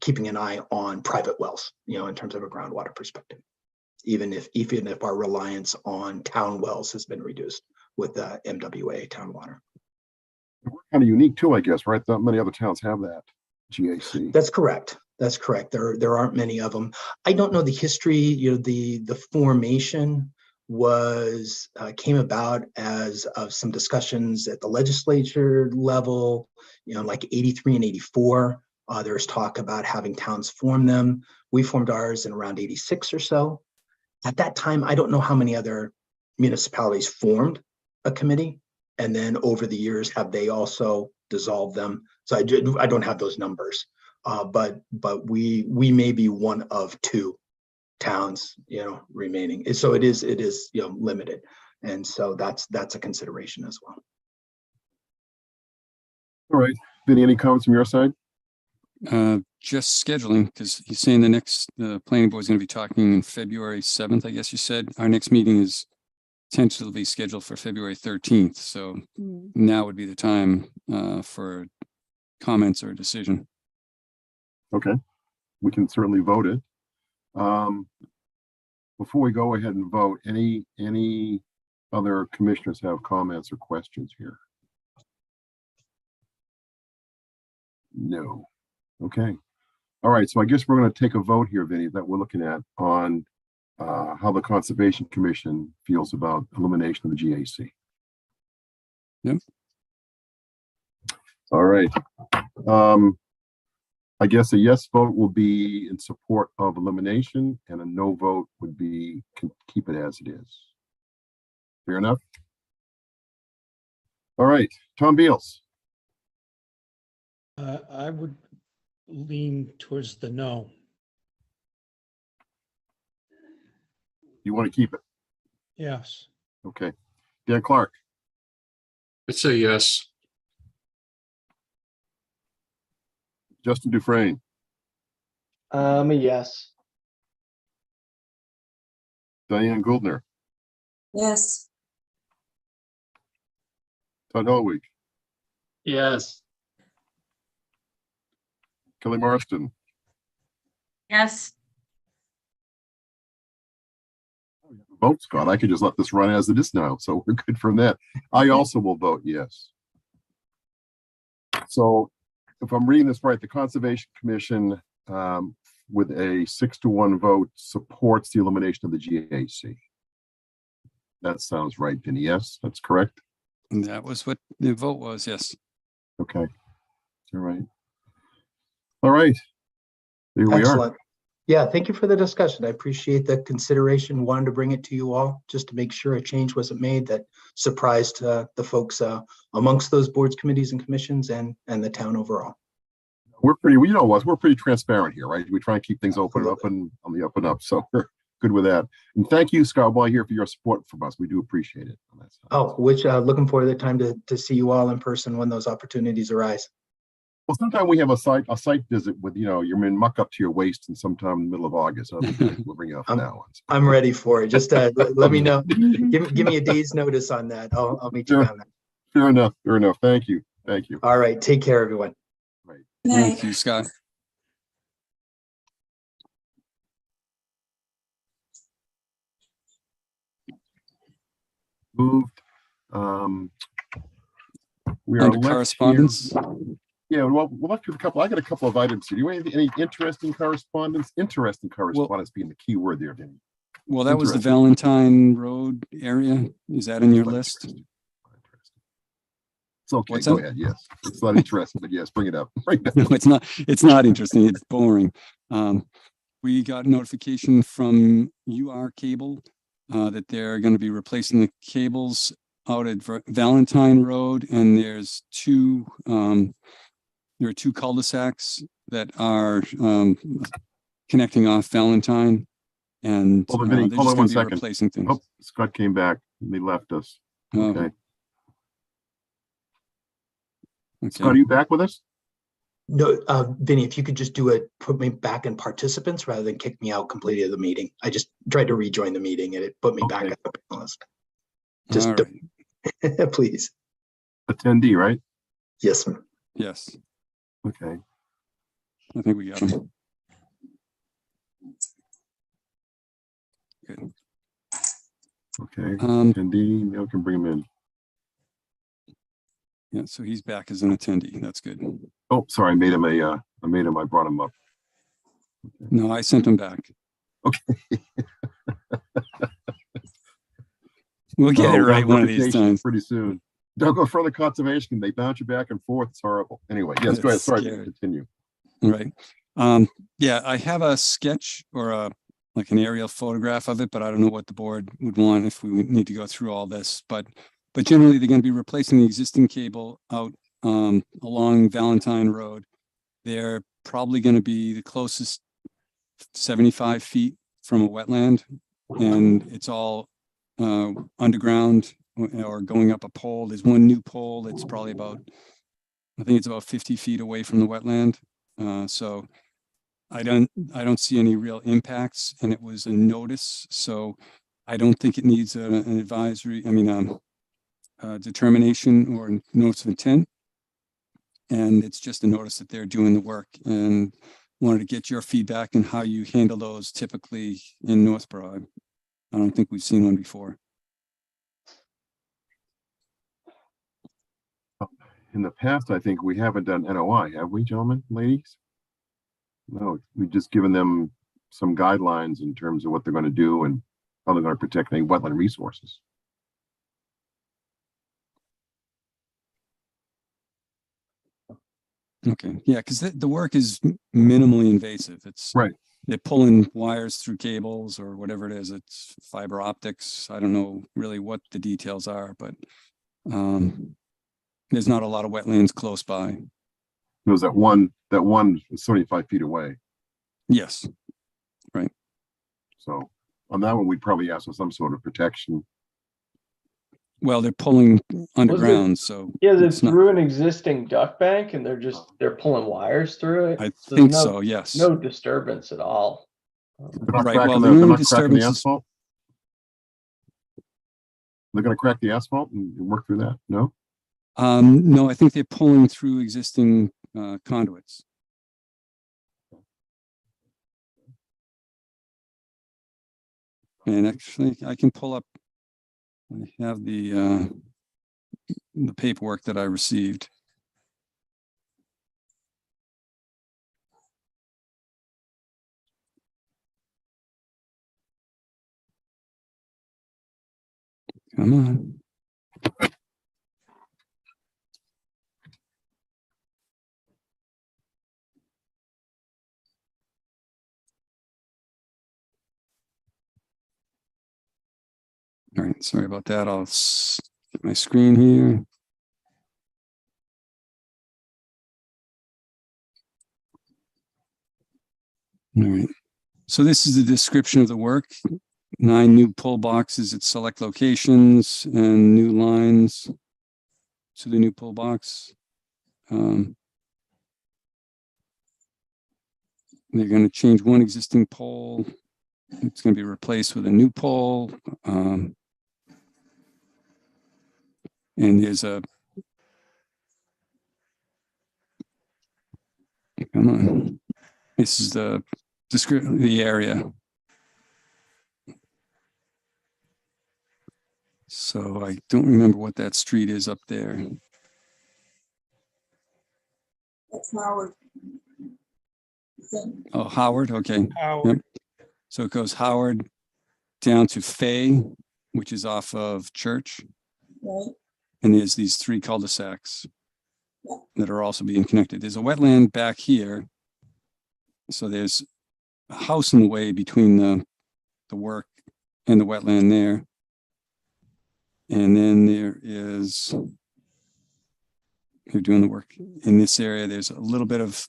keeping an eye on private wells, in terms of a groundwater perspective, even if our reliance on town wells has been reduced with MWA town water. We're kind of unique too, I guess, right? Not many other towns have that GAC. That's correct. There aren't many of them. I don't know the history. The formation came about as of some discussions at the legislature level, like 83 and 84. There's talk about having towns form them. We formed ours in around 86 or so. At that time, I don't know how many other municipalities formed a committee. And then over the years, have they also dissolved them? So I don't have those numbers, but we may be one of two towns, remaining. So it is limited. And so that's a consideration as well. All right, Vinny, any comments from your side? Just scheduling, because he's saying the planning board is going to be talking in February 7th, I guess you said. Our next meeting is tentatively scheduled for February 13th. So now would be the time for comments or decision. Okay, we can certainly vote it. Before we go ahead and vote, any other commissioners have comments or questions here? No. Okay. All right, so I guess we're going to take a vote here, Vinny, that we're looking at on how the Conservation Commission feels about elimination of the GAC. Yep. All right. I guess a yes vote will be in support of elimination, and a no vote would be keep it as it is. Fair enough? All right, Tom Beals. I would lean towards the no. You want to keep it? Yes. Okay. Dan Clark. I'd say yes. Justin Dufresne. A yes. Diane Gouldner. Yes. Todd Helwig. Yes. Kelly Marston. Yes. Vote, Scott. I could just let this run as it is now, so we're good from that. I also will vote yes. So if I'm reading this right, the Conservation Commission with a 6-1 vote supports the elimination of the GAC. That sounds right, Vinny. Yes, that's correct. And that was what the vote was, yes. Okay. All right. All right. Here we are. Excellent. Yeah, thank you for the discussion. I appreciate the consideration. Wanted to bring it to you all just to make sure a change wasn't made that surprised the folks amongst those boards, committees, and commissions, and the town overall. We're pretty, we know us, we're pretty transparent here, right? We try and keep things open up and on the up and up. So we're good with that. And thank you, Scott, while here for your support from us. We do appreciate it. On that side. Oh, which looking forward to the time to see you all in person when those opportunities arise. Well, sometime we have a site visit with, you're in muck up to your waist and sometime in the middle of August. We'll bring you up now. I'm ready for it. Just let me know. Give me a day's notice on that. I'll meet you down there. Fair enough. Fair enough. Thank you. Thank you. All right. Take care, everyone. Right. Thank you, Scott. Moved. We are Under left correspondence. here- Yeah, well, we'll left with a couple. I got a couple of items here. Do you have any interesting correspondence? Interesting correspondence being the key word there, Vinny. Well, that was the Interesting. Valentine Road area. Is that in your list? It's okay. What's Go that? ahead. Yes, it's not interesting, but yes, bring it up. Bring it up. No, it's not. It's not interesting. It's boring. We got notification from UR Cable that they're going to be replacing the cables out at Valentine Road, and there's there are two cul-de-sacs that are connecting off Valentine, and Hold on, Vinny. they're Hold just on going one to be second. replacing things. Oh, Scott came back. They left us. Oh, Okay. okay. Scott, are you back with us? No, Vinny, if you could just put me back in participants rather than kick me out completely of the meeting. I just tried to rejoin the meeting and it put me back Okay. on the panelist. Just All right. please. Attendee, right? Yes, sir. Yes, Okay. I think we got them. Good. Okay. Attendee, you can bring him in. Yeah, so he's back as an attendee. That's good. Oh, sorry, I made him I brought him up. No, I sent him back. Okay. We'll get it Oh, right one of these notification times. Pretty soon. Don't go further conservation. They bounce you back and forth. It's horrible. Anyway, yes, go ahead. That's Sorry, scary. continue. All right. Yeah, I have a sketch or like an aerial photograph of it, but I don't know what the board would want if we need to go through all this. But generally, they're going to be replacing the existing cable out along Valentine Road. They're probably going to be the closest 75 feet from a wetland, and it's all underground or going up a pole. There's one new pole that's probably I think it's about 50 feet away from the wetland. So I don't see any real impacts, and it was a notice, so I don't think it needs an advisory, determination or notice of intent. And it's just a notice that they're doing the work, and wanted to get your feedback on how you handle those typically in Northborough. I don't think we've seen one before. in the past, I think we haven't done NOI, have we, gentlemen, ladies? No, we've just given them some guidelines in terms of what they're going to do and how they're going to protect any wetland resources. Okay, yeah, because the work is minimally invasive. It's Right. They're pulling wires through cables or whatever it is. It's fiber optics. I don't know really what the details are, but there's not a lot of wetlands close by. There was that one is 75 feet away. Yes, So on that one, we'd probably ask for some sort of protection. well, they're pulling underground, so Yeah, it's it's not- through an existing duck bank and they're pulling wires through it. I There's think no- so, yes. No disturbance at all. They're not Right, well, cracking the they're only not cracking the disturbance is- asphalt? They're going to crack the asphalt and work through that? No? No, I think they're pulling through existing conduits. And actually, I can pull up, I have the paperwork that I received. Come on. All right, sorry about that. I'll get my screen here. All right, so this is the description of the work. 9 new pull boxes at select locations and new lines to the new pull box. They're going to change one existing pole. It's going to be replaced with a new pole. And there's a, come on, this is the description of the area. So I don't remember what that street is up there. That's Howard. Oh, Howard, okay. Howard. Yep. So it goes Howard down to Fay, which is off of Church. Right, And there's these 3 cul-de-sacs Yeah. that are also being connected. There's a wetland back here. So there's a house in the way between the work and the wetland there. And then there is, they're doing the work in this area. There's a little bit of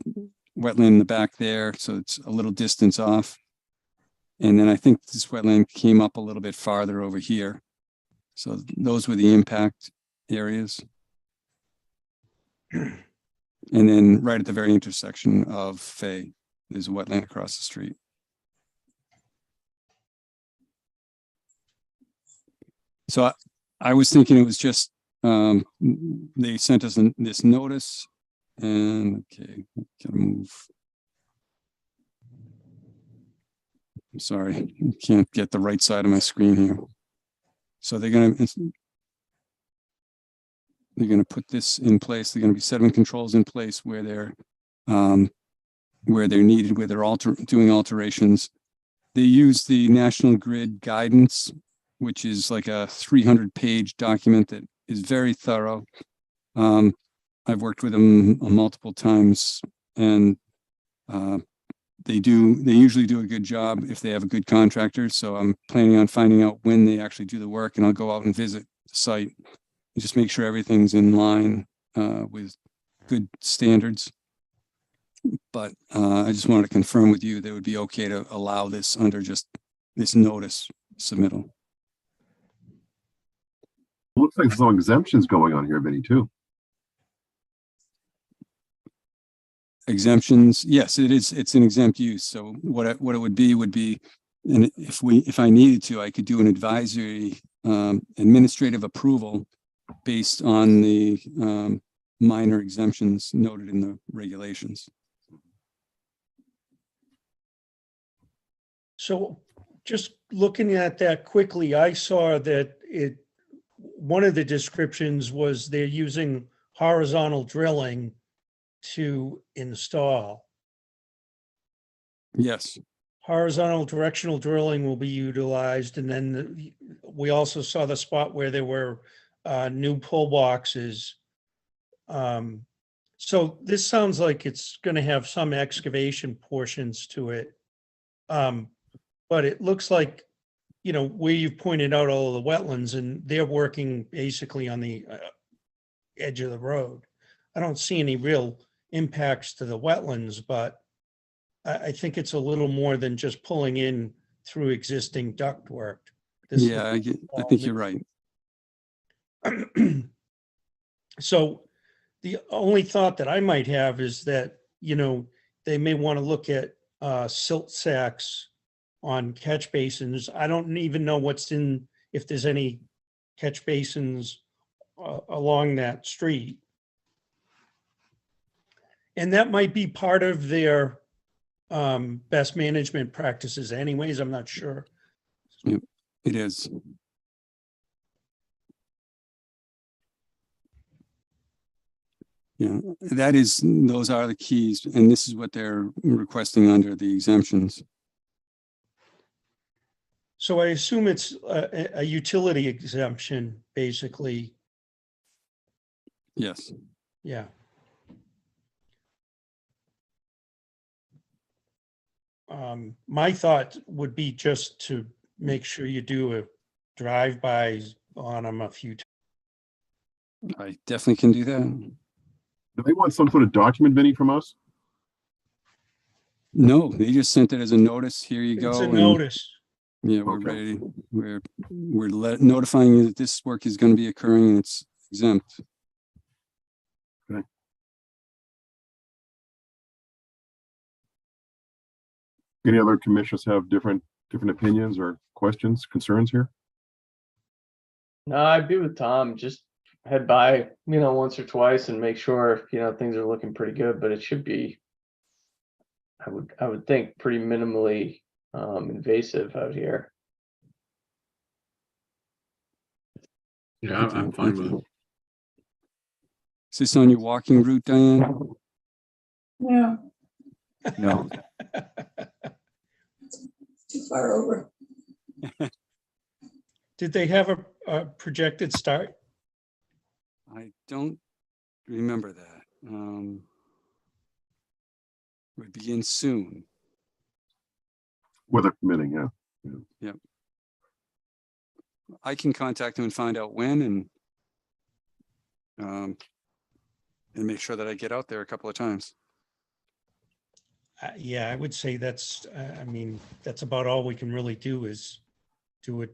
wetland in the back there, so it's a little distance off. And then I think this wetland came up a little bit farther over here. So those were the impact areas. And then right at the very intersection of Fay, there's a wetland across the street. So I was thinking it was just, they sent us this notice and, okay, gotta move. I'm sorry, I can't get the right side of my screen here. So they're gonna put this in place. They're gonna be sediment controls in place where they're needed, where they're doing alterations. They use the National Grid guidance, which is like a 300-page document that is very thorough. I've worked with them multiple times, and they usually do a good job if they have a good contractor. So I'm planning on finding out when they actually do the work, and I'll go out and visit the site and just make sure everything's in line with good standards. But I just wanted to confirm with you that it would be okay to allow this under just this notice submittal. Looks like there's some exemptions going on here, Vinny, too. Exemptions, yes, it is. It's an exempt use. So what it would be, and if I needed to, I could do an advisory administrative approval based on the minor exemptions noted in the regulations. So just looking at that quickly, I saw that one of the descriptions was they're using horizontal drilling to install. Yes, Horizontal directional drilling will be utilized, and then we also saw the spot where there were new pull boxes. So this sounds like it's going to have some excavation portions to it. But it looks like, you know, where you've pointed out all of the wetlands, and they're working basically on the edge of the road. I don't see any real impacts to the wetlands, but I think it's a little more than just pulling in through existing ductwork. This yeah, I think you're right. So the only thought that I might have is that, you know, they may want to look at silt sacks on catch basins. I don't even know if there's any catch basins along that street. And that might be part of their best management practices anyways, I'm not sure. Yep, it is. Yeah, those are the keys, and this is what they're requesting under the exemptions. So I assume it's a utility exemption, basically. Yes. Yeah. My thought would be just to make sure you do a drive-bys on them a few times. I definitely can do that. Do they want some sort of document, Vinny, from us? No, they just sent it as a notice. Here you go. It's a and, notice. Yeah, we're Okay. ready. We're notifying you that this work is going to be occurring and it's exempt. Okay. Any other commissioners have different opinions or questions, concerns here? No, I'd be with Tom. Just head by, once or twice and make sure, things are looking pretty good, but it should be, I would think, pretty minimally invasive out here. Yeah, I'm fine with it. Is this on your walking route, Diane? No, No. too far over. Did they have a projected start? I don't remember that. Would begin soon. Weather permitting, yeah. Yep. I can contact them and find out when and make sure that I get out there a couple of times. Yeah, I would say that's about all we can really do is do a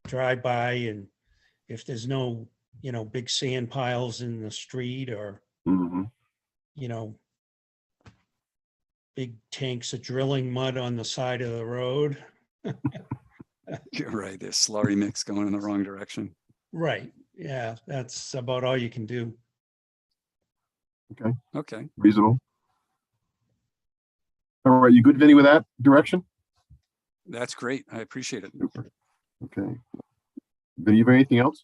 drive-by, and if there's no, big sand piles in the street or, Mhm. big tanks of drilling mud on the side of the road. You're right. There's slurry mix going in the wrong direction. Right. Yeah, that's about all you can do. Okay, Okay. reasonable. All right, you good, Vinny, with that direction? That's great. I appreciate it. Super. Okay. Vinny, you have anything else?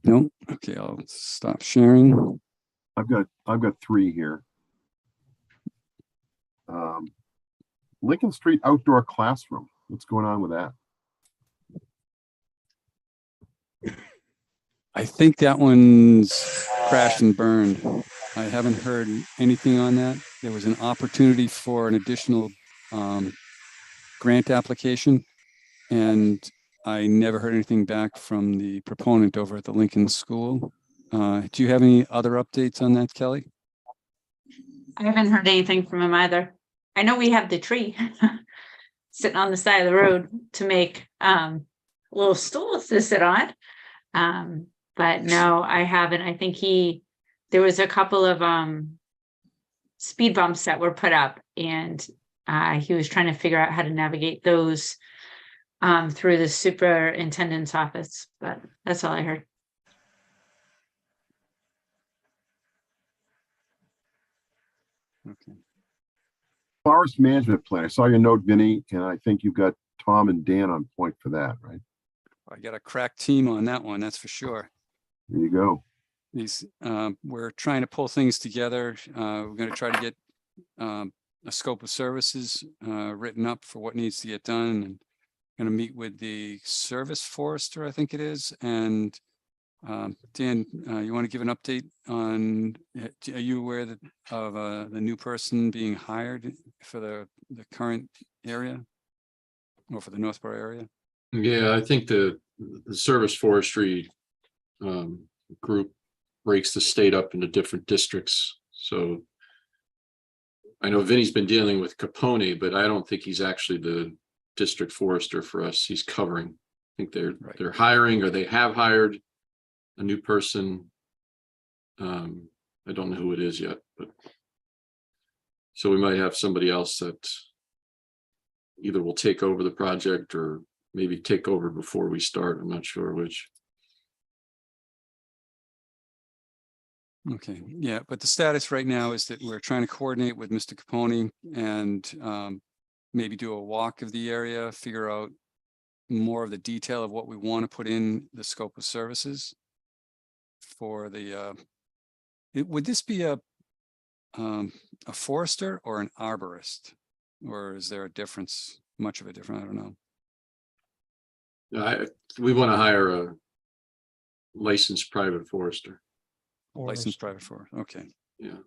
No? Okay, I'll stop sharing. I've got three here. Lincoln Street outdoor classroom. What's going on with that? I think that one's crashed and burned. I haven't heard anything on that. There was an opportunity for an additional grant application, and I never heard anything back from the proponent over at the Lincoln School. Do you have any other updates on that, Kelly? I haven't heard anything from him either. I know we have the tree sitting on the side of the road to make little stools to sit on. But no, I haven't. I think there was a couple of speed bumps that were put up, and he was trying to figure out how to navigate those through the superintendent's office, but that's all I heard. Okay. Forest management plan. I saw your note, Vinny, and I think you've got Tom and Dan on point for that, right? I got a crack team on that one, that's for sure. There you go. We're trying to pull things together. We're gonna try to get a scope of services written up for what needs to get done. And gonna meet with the service forester, I think it is. And Dan, you want to give an update on, are you aware that of the new person being hired for the current area or for the Northborough area? Yeah, I think the service forestry group breaks the state up into different districts. So I know Vinny's been dealing with Capone, but I don't think he's actually the district forester for us. He's covering. I think they're hiring, or they have hired a new person. I don't know who it is yet, but so we might have somebody else that either will take over the project or maybe take over before we start. I'm not sure which. Okay, yeah, but the status right now is that we're trying to coordinate with Mr. Capone and maybe do a walk of the area, figure out more of the detail of what we want to put in the scope of services for the, would this be a forester or an arborist? Or is there a difference, much of a difference? I don't know. We want to hire a licensed private forester. Licensed private forester, okay. Yeah.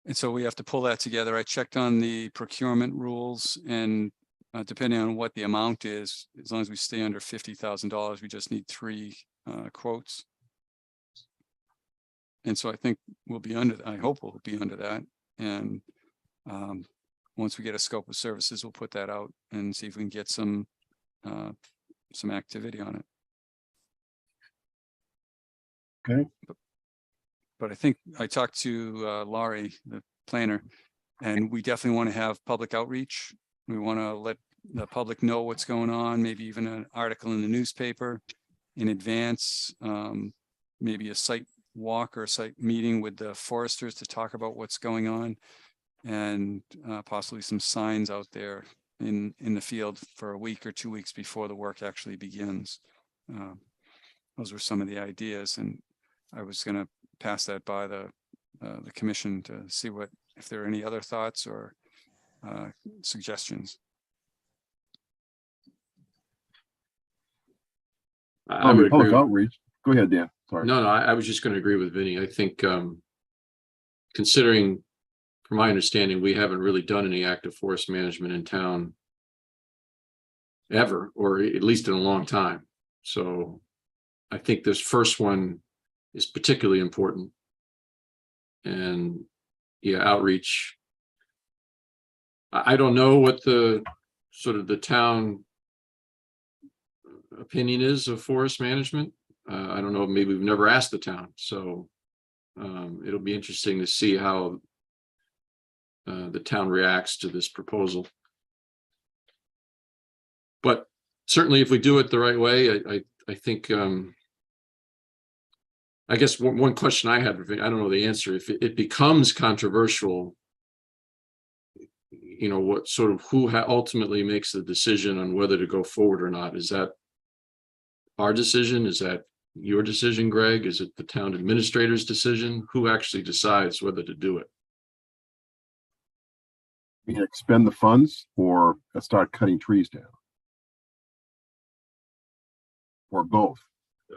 And so we have to pull that together. I checked on the procurement rules, and depending on what the amount is, as long as we stay under $50,000, we just need 3 quotes. And so I think we'll be under, I hope we'll be under that. And once we get a scope of services, we'll put that out and see if we can get some activity on it. Okay. But I think I talked to Laurie, the planner, and we definitely want to have public outreach. We want to let the public know what's going on, maybe even an article in the newspaper in advance, maybe a site walk or a site meeting with the foresters to talk about what's going on, and possibly some signs out there in the field for a week or 2 weeks before the work actually begins. Those were some of the ideas, and I was going to pass that by the commission to see if there are any other thoughts or suggestions. I would agree. Public outreach. Go ahead, Dan. Sorry. No, I was just going to agree with Vinny. I think considering, from my understanding, we haven't really done any active forest management in town ever, or at least in a long time. So I think this first one is particularly important. And yeah, outreach. I don't know what the sort of the town opinion is of forest management. I don't know, maybe we've never asked the town. So it'll be interesting to see how the town reacts to this proposal. But certainly if we do it the right way, I think, I guess one question I had, I don't know the answer, if it becomes controversial, you know, what sort of, who ultimately makes the decision on whether to go forward or not? Is that our decision? Is that your decision, Greg? Is it the town administrator's decision? Who actually decides whether to do it? We can expend the funds or start cutting trees down, or both.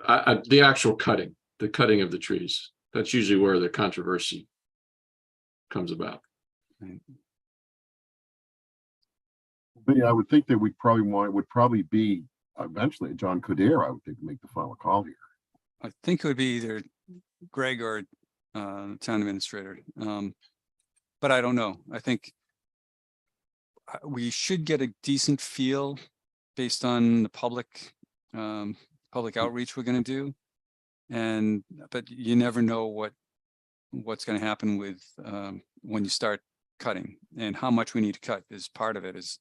The actual cutting, the cutting of the trees. That's usually where the controversy comes about. But yeah, I would think that would probably be eventually John Codere, I would think, to make the final call here. I think it would be either Greg or town administrator. But I don't know. I think we should get a decent feel based on the public outreach we're going to do. But you never know what's going to happen with when you start cutting, and how much we need to cut is part of it. Is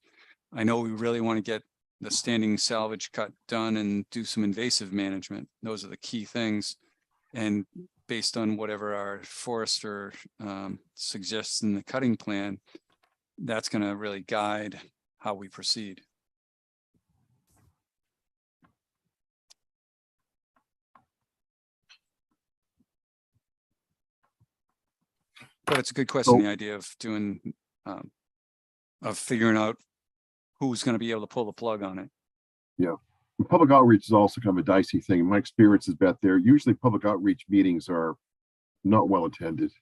I know we really want to get the standing salvage cut done and do some invasive management. Those are the key things. And based on whatever our forester suggests in the cutting plan, that's going to really guide how we proceed. But it's a good question, So- the idea of doing, of figuring out who's going to be able to pull the plug on it. And public outreach is also kind of a dicey thing. My experience is that there, usually public outreach meetings are not well attended.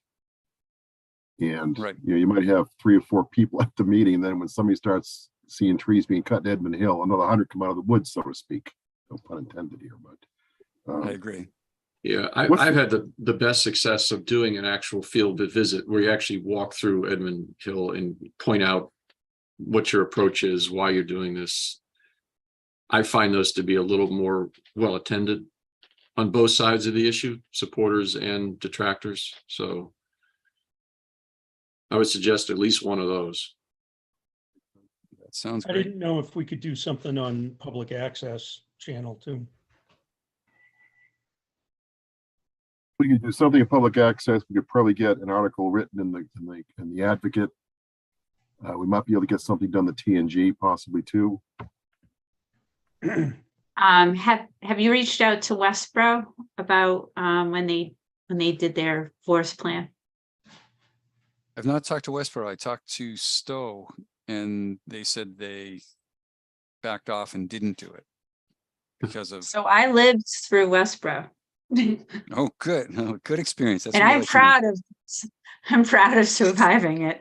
And, Right. you might have 3 or 4 people at the meeting, and then when somebody starts seeing trees being cut in Edmund Hill, another 100 come out of the woods, so to speak. No pun intended here, but. I agree. Yeah, What's I've the- had the best success of doing an actual field visit where you actually walk through Edmund Hill and point out what your approach is, why you're doing this. I find those to be a little more well attended on both sides of the issue, supporters and detractors. So I would suggest at least one of those. That sounds I great. didn't know if we could do something on public access channel too. We could do something in public access. We could probably get an article written in the Advocate. We might be able to get something done the TNG possibly too. Have you reached out to Westboro about when they did their forest plan? I've not talked to Westboro. I talked to Stowe and they said they backed off and didn't do it because of, So I lived through Westboro. oh, good. Oh, good experience. That's And what we I'm like to know. I'm proud of surviving it.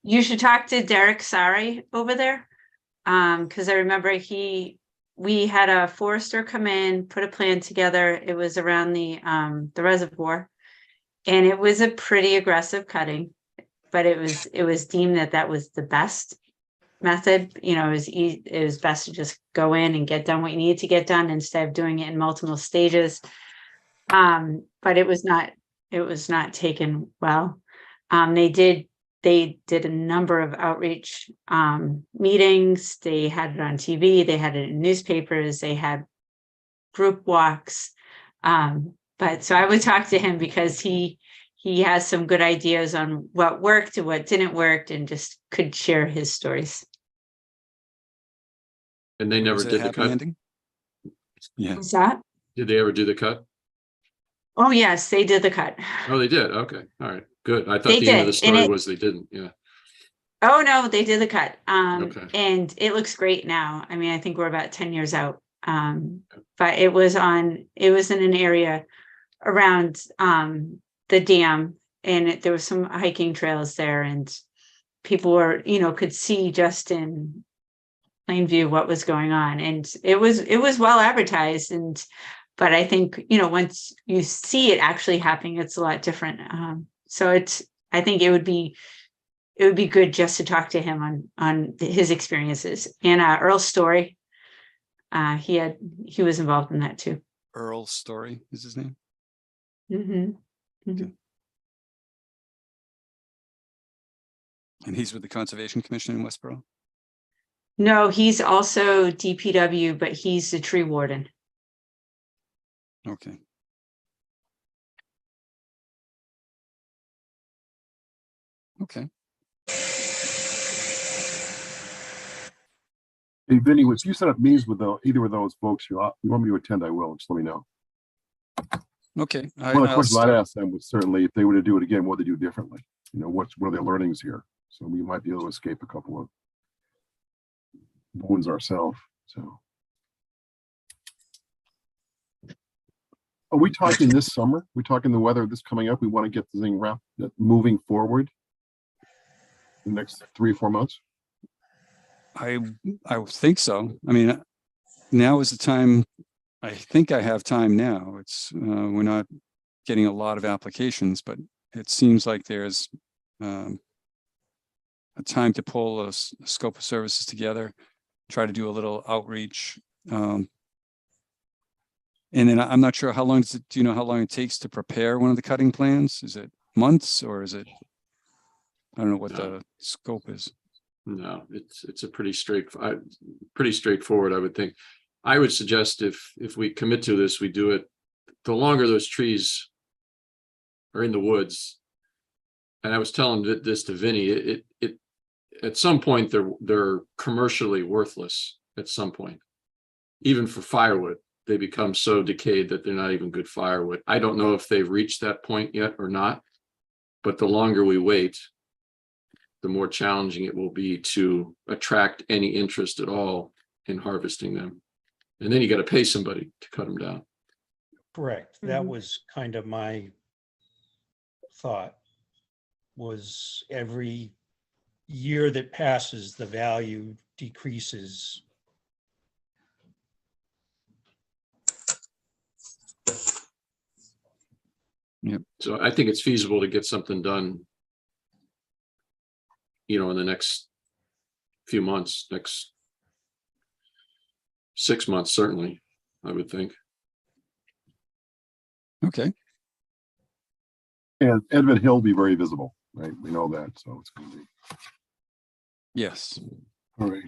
You should talk to Derek Sari over there. Because I remember we had a forester come in, put a plan together. It was around the reservoir. And it was a pretty aggressive cutting, but it was deemed that was the best method. It was best to just go in and get done what you needed to get done instead of doing it in multiple stages. But it was not taken well. They did a number of outreach meetings. They had it on TV. They had it in newspapers. They had group walks. But so I would talk to him because he has some good ideas on what worked and what didn't work and just could share his stories. And they never Was it a did the happy cut. ending? Yeah. What's that? Did they ever do the cut? Oh, yes, they did the cut. Oh, they did. Okay. All right. Good. I thought They the end of the did, and story it- was they didn't. Yeah. Oh, no, they did the cut. Okay. And it looks great now. I mean, I think we're about 10 years out. But it was in an area around the dam, and there was some hiking trails there, and people were, could see just in plain view what was going on. And it was well advertised. But I think, once you see it actually happening, it's a lot different. So I think it would be good just to talk to him on his experiences. And Earl Story, he was involved in that too. Earl Story is his name. Mm-hmm. And he's with the Conservation Commission in Westboro. No, he's also DPW, but he's the tree warden. Okay. Okay. Hey, Vinny, if you set up meetings with either of those folks, you want me to attend, I will. Just let me know. Okay. One of the I'll questions I'd start- ask them was certainly if they were to do it again, what they do differently. What are their learnings here? So we might be able to escape a couple of wounds ourselves. So. Are we talking this summer? We talking the weather this coming up? We want to get the thing moving forward the next 3 or 4 months? I would think so. I mean, now is the time. I think I have time now. It's we're not getting a lot of applications, but it seems like there's a time to pull a scope of services together, try to do a little outreach. And then I'm not sure how long do you know how long it takes to prepare one of the cutting plans? Is it months or is it, I don't know what the scope is. No, it's a pretty straightforward, I would think. I would suggest if we commit to this, we do it, the longer those trees are in the woods. And I was telling this to Vinny, at some point, they're commercially worthless at some point. Even for firewood, they become so decayed that they're not even good firewood. I don't know if they've reached that point yet or not, but the longer we wait, the more challenging it will be to attract any interest at all in harvesting them. And then you got to pay somebody to cut them down. Correct. That was kind of my thought, was every year that passes, the value decreases. So I think it's feasible to get something done, in the next few months, next 6 months, certainly, I would think. Okay. And Edmund Hill will be very visible, right? We know that, so it's going to be. Yes. All right.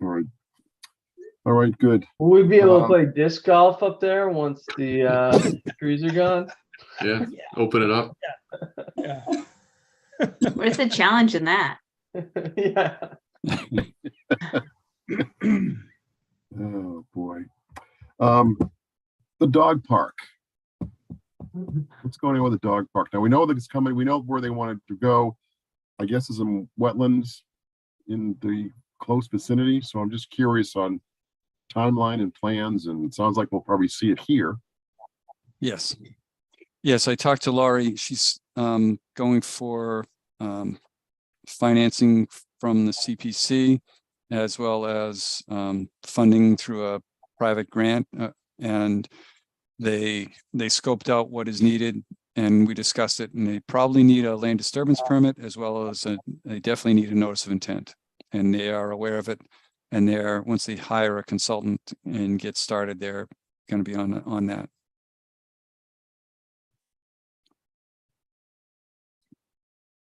All right. All right, good. Will we be able to play disc golf up there once the trees are gone? Yeah, open it up. Yeah. Where's the challenge in that? Yeah. Oh, boy. The dog park. What's going on with the dog park? Now, we know that it's coming. We know where they wanted to go. I guess there's some wetlands in the close vicinity. So I'm just curious on timeline and plans, and it sounds like we'll probably see it here. Yes. Yes, I talked to Laurie. She's going for financing from the CPC, as well as funding through a private grant. And they scoped out what is needed, and we discussed it, and they probably need a land disturbance permit, as well as they definitely need a notice of intent, and they are aware of it. And once they hire a consultant and get started, they're going to be on that.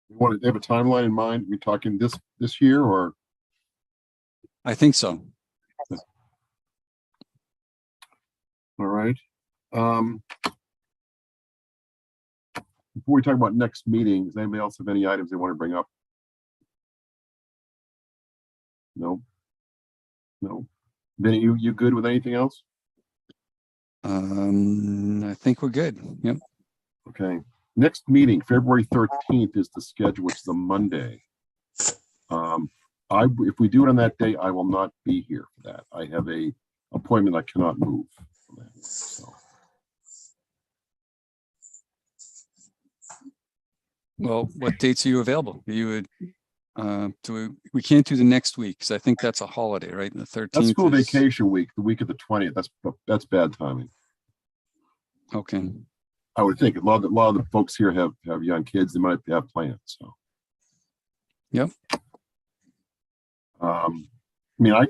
They have a timeline in mind? Are we talking this year, or? I think so. All right. Before we talk about next meeting, does anybody else have any items they want to bring up? No. No. Vinny, you good with anything else? I think we're good. Yep. Okay. Next meeting, February 13th is the schedule, which is a Monday. If we do it on that day, I will not be here for that. I have a appointment I cannot move. So. Well, what dates are you available? You would we can't do the next week because I think that's a holiday, right? The 13th. That's school vacation week, the week of the 20th. That's bad timing. Okay. I would think a lot of the folks here have young kids. They might have plans. So. Yep. I mean, I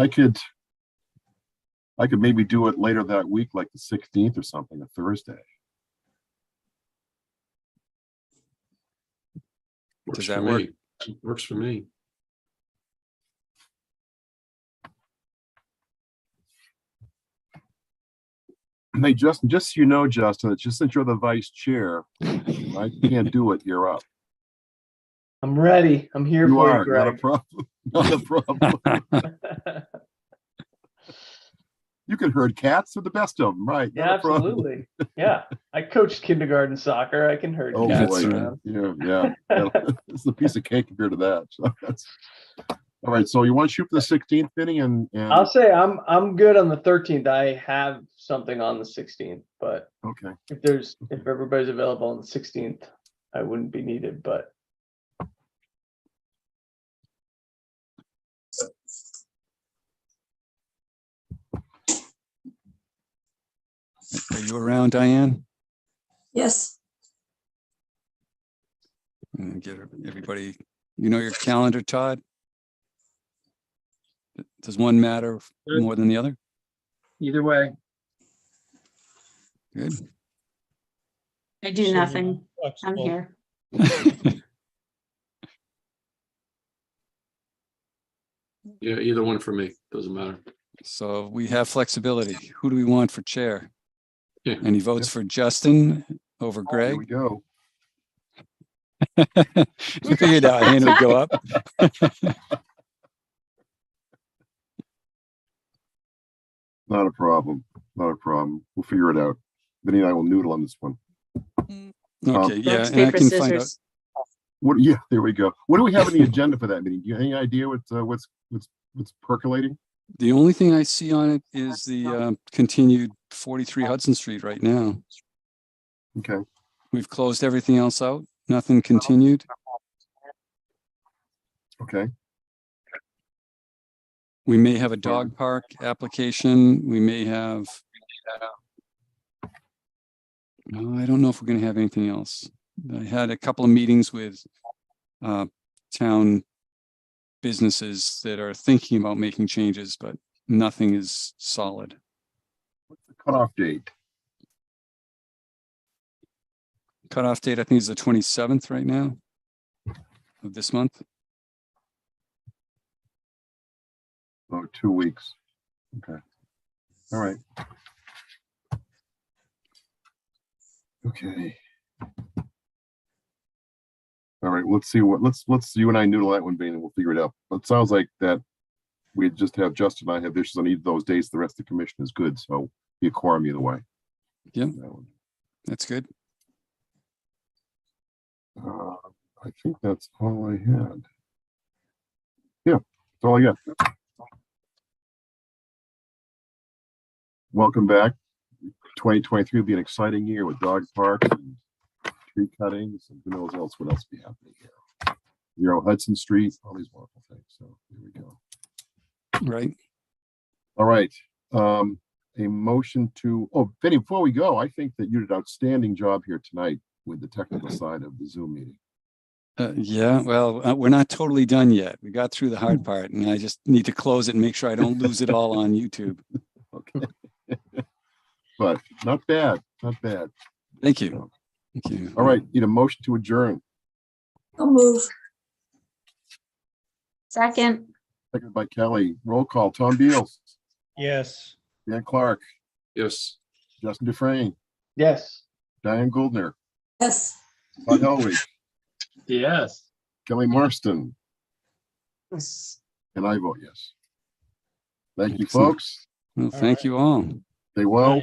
could maybe do it later that week, like the 16th or something, a Thursday. Does that work? Works for me. Hey, Justin, just so you know, Justin, it's just since you're the vice chair, I can't do it. You're up. I'm ready. I'm here You for are, you, Greg. not a problem. Not a problem. You can herd cats with the best of them, right? Yeah, Not a problem. absolutely. Yeah, I coached kindergarten soccer. I can herd Oh cats. boy, around. yeah. It's a piece of cake compared to that. So that's all right. So you want to shoot for the 16th, Vinny, and I'll say I'm good on the 13th. I have something on the 16th, but okay. If everybody's available on the 16th, I wouldn't be needed. But Are you around, Diane? Yes. And get everybody, your calendar, Todd? Does one matter more than the other? Either way. Good. I do So nothing. I'm flexible. here. Yeah, either one for me. Doesn't matter. So we have flexibility. Who do we want for chair? Yeah. And he votes for Justin over Here Greg. we go. You figured that hand would go up. Not a problem. Not a problem. We'll figure it out. Vinny and I will noodle on this one. Okay, yeah, Rocks, and I paper, can find out. scissors. What? Yeah, there we go. What do we have on the agenda for that meeting? Do you have any idea what's percolating? The only thing I see on it is the continued 43 Hudson Street right now. Okay. We've closed everything else out. Nothing continued. Okay. We may have a dog park application. We may have. No, I don't know if we're going to have anything else. I had a couple of meetings with town businesses that are thinking about making changes, but nothing is solid. What's the cutoff date? Cutoff date, I think, is the 27th right now of this month. Oh, 2 weeks. Okay. All right. Okay. All right, let's see let's you and I noodle that one, Bane, and we'll figure it out. But it sounds like that we just have Justin and I have issues on either of those days. The rest of the commission is good, so be a quorum either way. Yeah. That one. That's good. I think that's all I had. Yeah, that's all I got. Welcome back. 2023 will be an exciting year with dog parks and tree cuttings and who knows else what else will be happening here. Zero Hudson Street, all these wonderful things. So here we go. Right. All right. A motion to, oh, Vinny, before we go, I think that you did an outstanding job here tonight with the technical side of the Zoom meeting. Yeah, well, we're not totally done yet. We got through the hard part and I just need to close it and make sure I don't lose it all on YouTube. Okay. But not bad, not bad. Thank you. Thank you. All right, need a motion to adjourn. I'll move. Second, Seconded by Kelly. Roll call. Tom Beals, Yes. Dan Clark, Yes. Justin Dufresne, Yes. Diane Goldner, Yes. Bud Helwig, Yes. Kelly Marston, yes. and I vote yes. Thank you, Excellent. folks. Well, thank you all. Stay well.